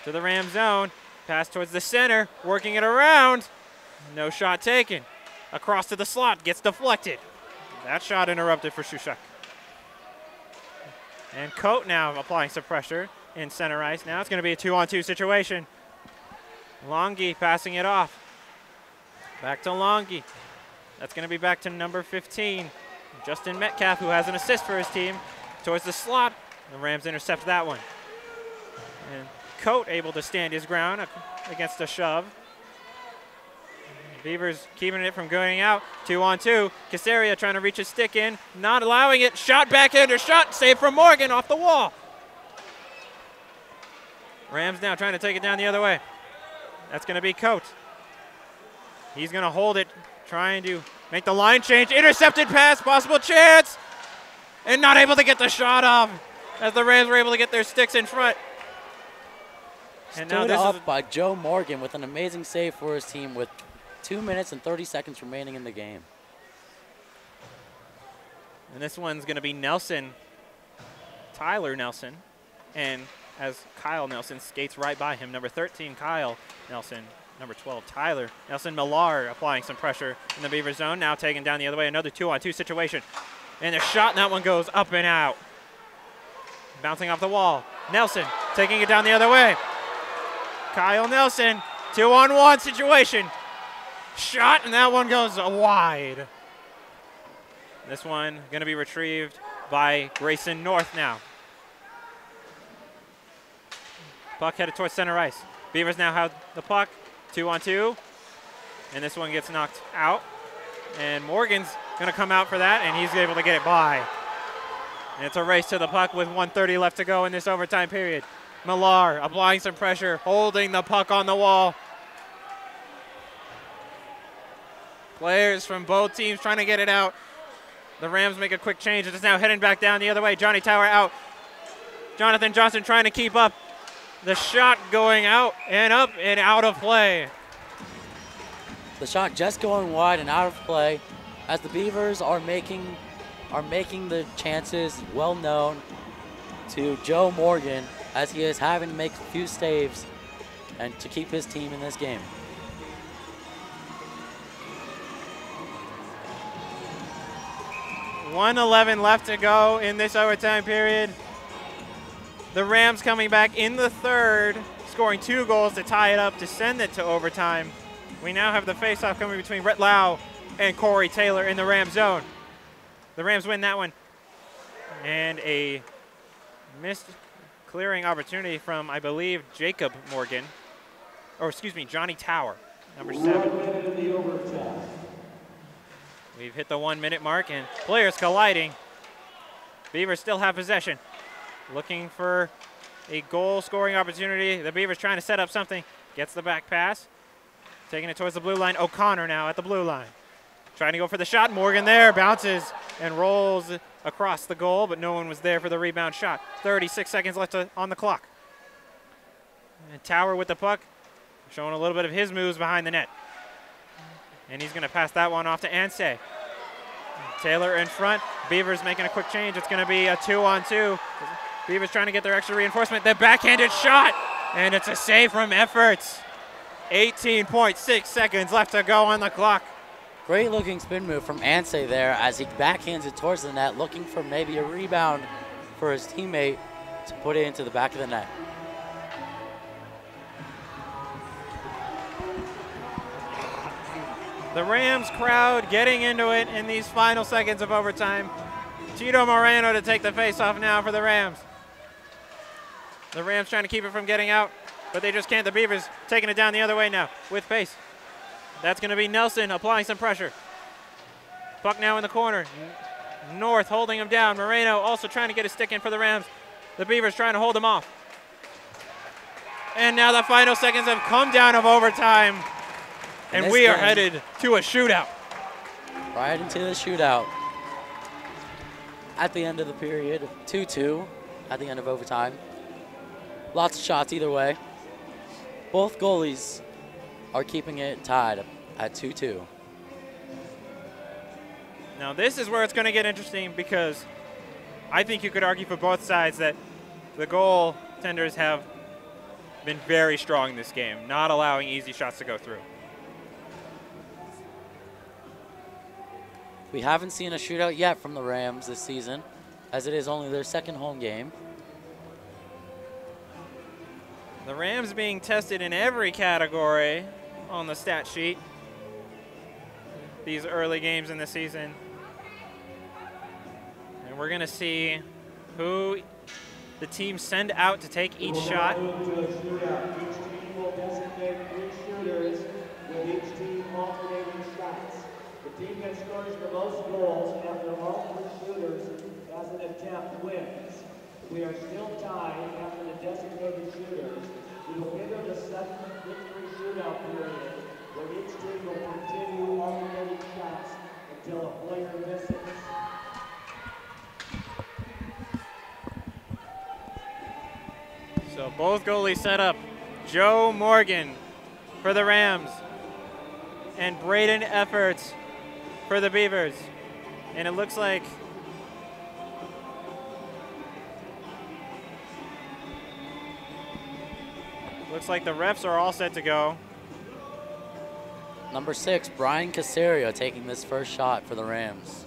to the Ram zone. Pass towards the center, working it around. No shot taken. Across to the slot, gets deflected. That shot interrupted for Shushek. And Coate now applying some pressure in center ice. Now it's going to be a 2-on-2 situation. Longy passing it off. Back to Longy. That's going to be back to number 15, Justin Metcalf, who has an assist for his team, towards the slot. The Rams intercept that one. And Coate able to stand his ground against a shove. Beavers keeping it from going out. 2-on-2. Casaria trying to reach his stick in, not allowing it. Shot backhander, shot saved from Morgan off the wall. Rams now trying to take it down the other way. That's going to be Coate. He's going to hold it, trying to make the line change. Intercepted pass, possible chance, and not able to get the shot off as the Rams were able to get their sticks in front. And now Stood this up is by Joe Morgan with an amazing save for his team with 2 minutes and 30 seconds remaining in the game. and this one's going to be Nelson, Tyler Nelson, and as Kyle Nelson skates right by him, number 13, Kyle Nelson, number 12, Tyler Nelson. Millar applying some pressure in the Beaver zone, now taken down the other way, another 2-on-2 situation. And the shot, and that one goes up and out. Bouncing off the wall. Nelson taking it down the other way. Kyle Nelson, 2-on-1 situation. Shot, and that one goes wide. This one going to be retrieved by Grayson North now. Puck headed towards center ice. Beavers now have the puck, 2-on-2. And this one gets knocked out. And Morgan's going to come out for that, and he's able to get it by. And it's a race to the puck with 1:30 left to go in this overtime period. Millar applying some pressure, holding the puck on the wall. Players from both teams trying to get it out. The Rams make a quick change. It is now heading back down the other way. Johnny Tower out. Jonathan Johnson trying to keep up. The shot going out and up and out of play. The shot just going wide and out of play as the Beavers are making the chances well known to Joe Morgan as he is having to make a few saves and to keep his team in this game. .111 left to go in this overtime period. The Rams coming back in the third, scoring 2 goals to tie it up to send it to overtime. We now have the faceoff coming between Brett Lau and Corey Taylor in the Rams zone. The Rams win that one. And a missed clearing opportunity from, I believe, Jacob Morgan. Or excuse me, Johnny Tower, number 7. 1 minute of the overtime. We've hit the 1-minute mark and players colliding. Beavers still have possession. Looking for a goal scoring opportunity. The Beavers trying to set up something. Gets the back pass. Taking it towards the blue line. O'Connor now at the blue line. Trying to go for the shot. Morgan there. Bounces and rolls across the goal, but no one was there for the rebound shot. 36 seconds left on the clock. And Tower with the puck. Showing a little bit of his moves behind the net. And he's going to pass that one off to Ansay. Taylor in front. Beavers making a quick change. It's going to be a 2-on-2. Beavers trying to get their extra reinforcement. The backhanded shot. And it's a save from Efforts. 18.6 seconds left to go on the clock. Great looking spin move from Ansay there as he backhands it towards the net, looking for maybe a rebound for his teammate to put it into the back of the net. The Rams crowd getting into it in these final seconds of overtime. Tito Moreno to take the faceoff now for the Rams. The Rams trying to keep it from getting out, but they just can't. The Beavers taking it down the other way now with pace. That's going to be Nelson applying some pressure. Puck now in the corner. North holding him down. Moreno also trying to get a stick in for the Rams. The Beavers trying to hold him off. And now the final seconds have come down of overtime. And we are headed to a shootout. Right into the shootout. At the end of the period, 2-2 at the end of overtime. Lots of shots either way. Both goalies are keeping it tied at 2-2. Now this is where it's going to get interesting because I think you could argue for both sides that the goaltenders have been very strong this game, not allowing easy shots to go through. We haven't seen a shootout yet from the Rams this season, as it is only their second home game. The Rams being tested in every category on the stat sheet these early games in the season. And we're going to see who the teams send out to take each shot. Each team will designate 3 shooters with each team alternating shots. The team that scores the most goals after all 3 shooters as an attempt wins. We are still tied after the designated shooters. We will enter the 7th victory shootout period where each team will continue alternating shots until a player misses. So both goalies set up. Joe Morgan for the Rams and Braden Efforts for the Beavers. And it looks like the refs are all set to go. Number 6, Brian Casario taking this first shot for the Rams.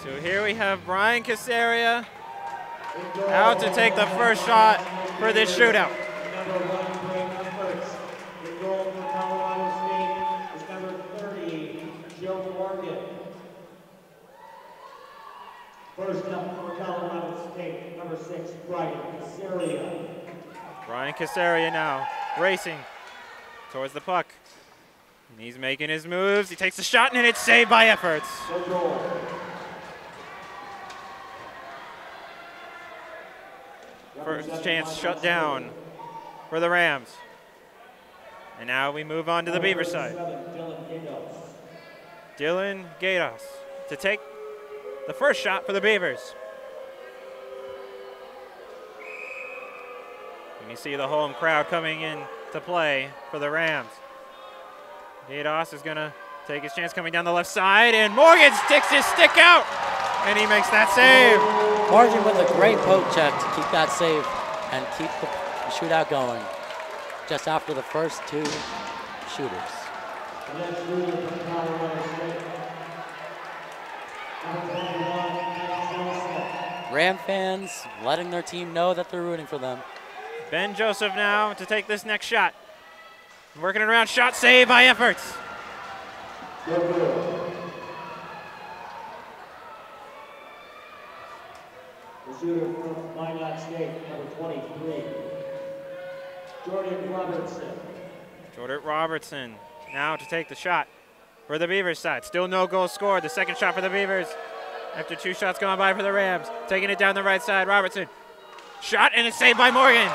So here we have Brian Casario out to take the first shot for this shootout. Number 1, Braden Efforts. In goal for Colorado State is number 30, Joe Morgan. First up for Colorado State, number 6, Brian Casario. Brian Casario now racing towards the puck. And he's making his moves. He takes the shot and it's saved by Efforts. No goal. First chance shut down for the Rams. And now we move on to the Beaver side. Dylan Gatos to take the first shot for the Beavers. And you see the home crowd coming in to play for the Rams. Gatos is going to take his chance coming down the left side, and Morgan sticks his stick out, and he makes that save. Morgan with a great poke check to keep that save and keep the shootout going just after the first 2 shooters. Ram fans letting their team know that they're rooting for them. Ben Joseph now to take this next shot. Working it around, shot saved by Efforts. The shooter from Minot State, number 23, Jordan Robertson. Jordan Robertson now to take the shot for the Beavers side. Still no goal scored. The second shot for the Beavers after 2 shots gone by for the Rams. Taking it down the right side, Robertson. Shot and it's saved by Morgan.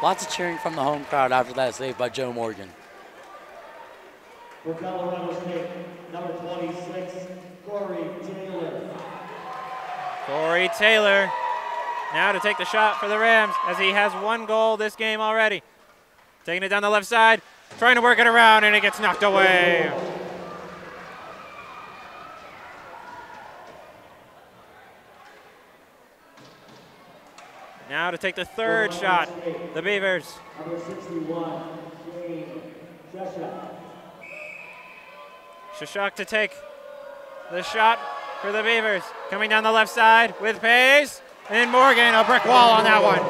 Lots of cheering from the home crowd after that save by Joe Morgan. For Colorado State, number 26, Corey Taylor. Corey Taylor now to take the shot for the Rams as he has 1 goal this game already. Taking it down the left side, trying to work it around, and it gets knocked away. Now to take the third shot, the Beavers. Number 61, James Sheshak. Sheshak to take the shot for the Beavers. Coming down the left side with pace, and Morgan, a brick wall on that one.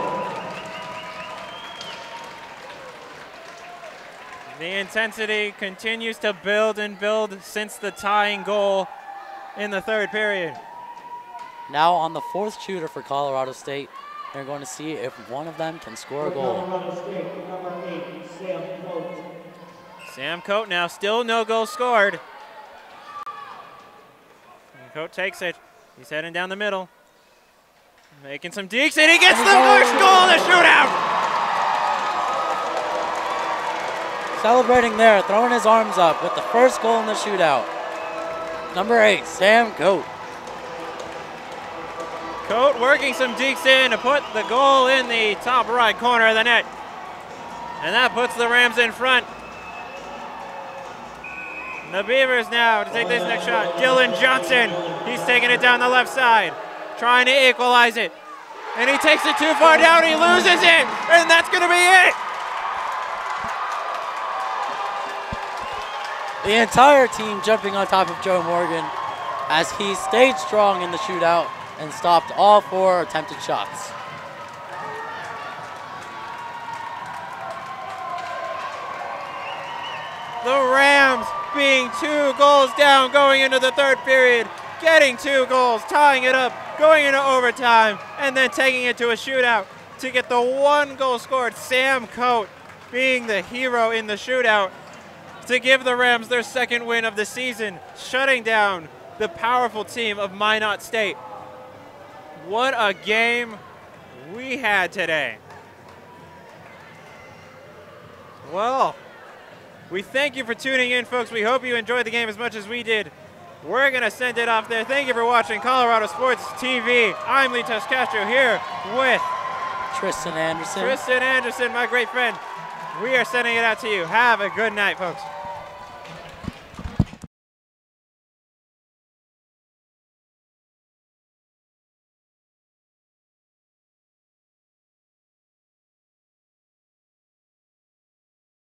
The intensity continues to build and build since the tying goal in the 3rd period. Now on the 4th shooter for Colorado State, they're going to see if one of them can score a goal. Colorado State, number 8, Sam Coate. Sam Coate now, still no goal scored. And Coate takes it. He's heading down the middle. Making some dekes, and he gets the first goal in the shootout! Celebrating there, throwing his arms up with the first goal in the shootout. Number 8, Sam Coate. Coate working some dekes in to put the goal in the top right corner of the net. And that puts the Rams in front. The Beavers now to take this next shot. Dylan Johnson, he's taking it down the left side, trying to equalize it. And he takes it too far down, he loses it, and that's gonna be it. The entire team jumping on top of Joe Morgan as he stayed strong in the shootout and stopped all 4 attempted shots. The Rams being 2 goals down going into the 3rd period, getting 2 goals, tying it up, going into overtime, and then taking it to a shootout to get the 1 goal scored. Sam Coate being the hero in the shootout to give the Rams their 2nd win of the season, shutting down the powerful team of Minot State. What a game we had today. Well, we thank you for tuning in, folks. We hope you enjoyed the game as much as we did. we're going to send it off there. Thank you for watching Colorado Sports TV. I'm Litos Castro here with Tristan Anderson. Tristan Anderson, my great friend. We are sending it out to you. Have a good night, folks.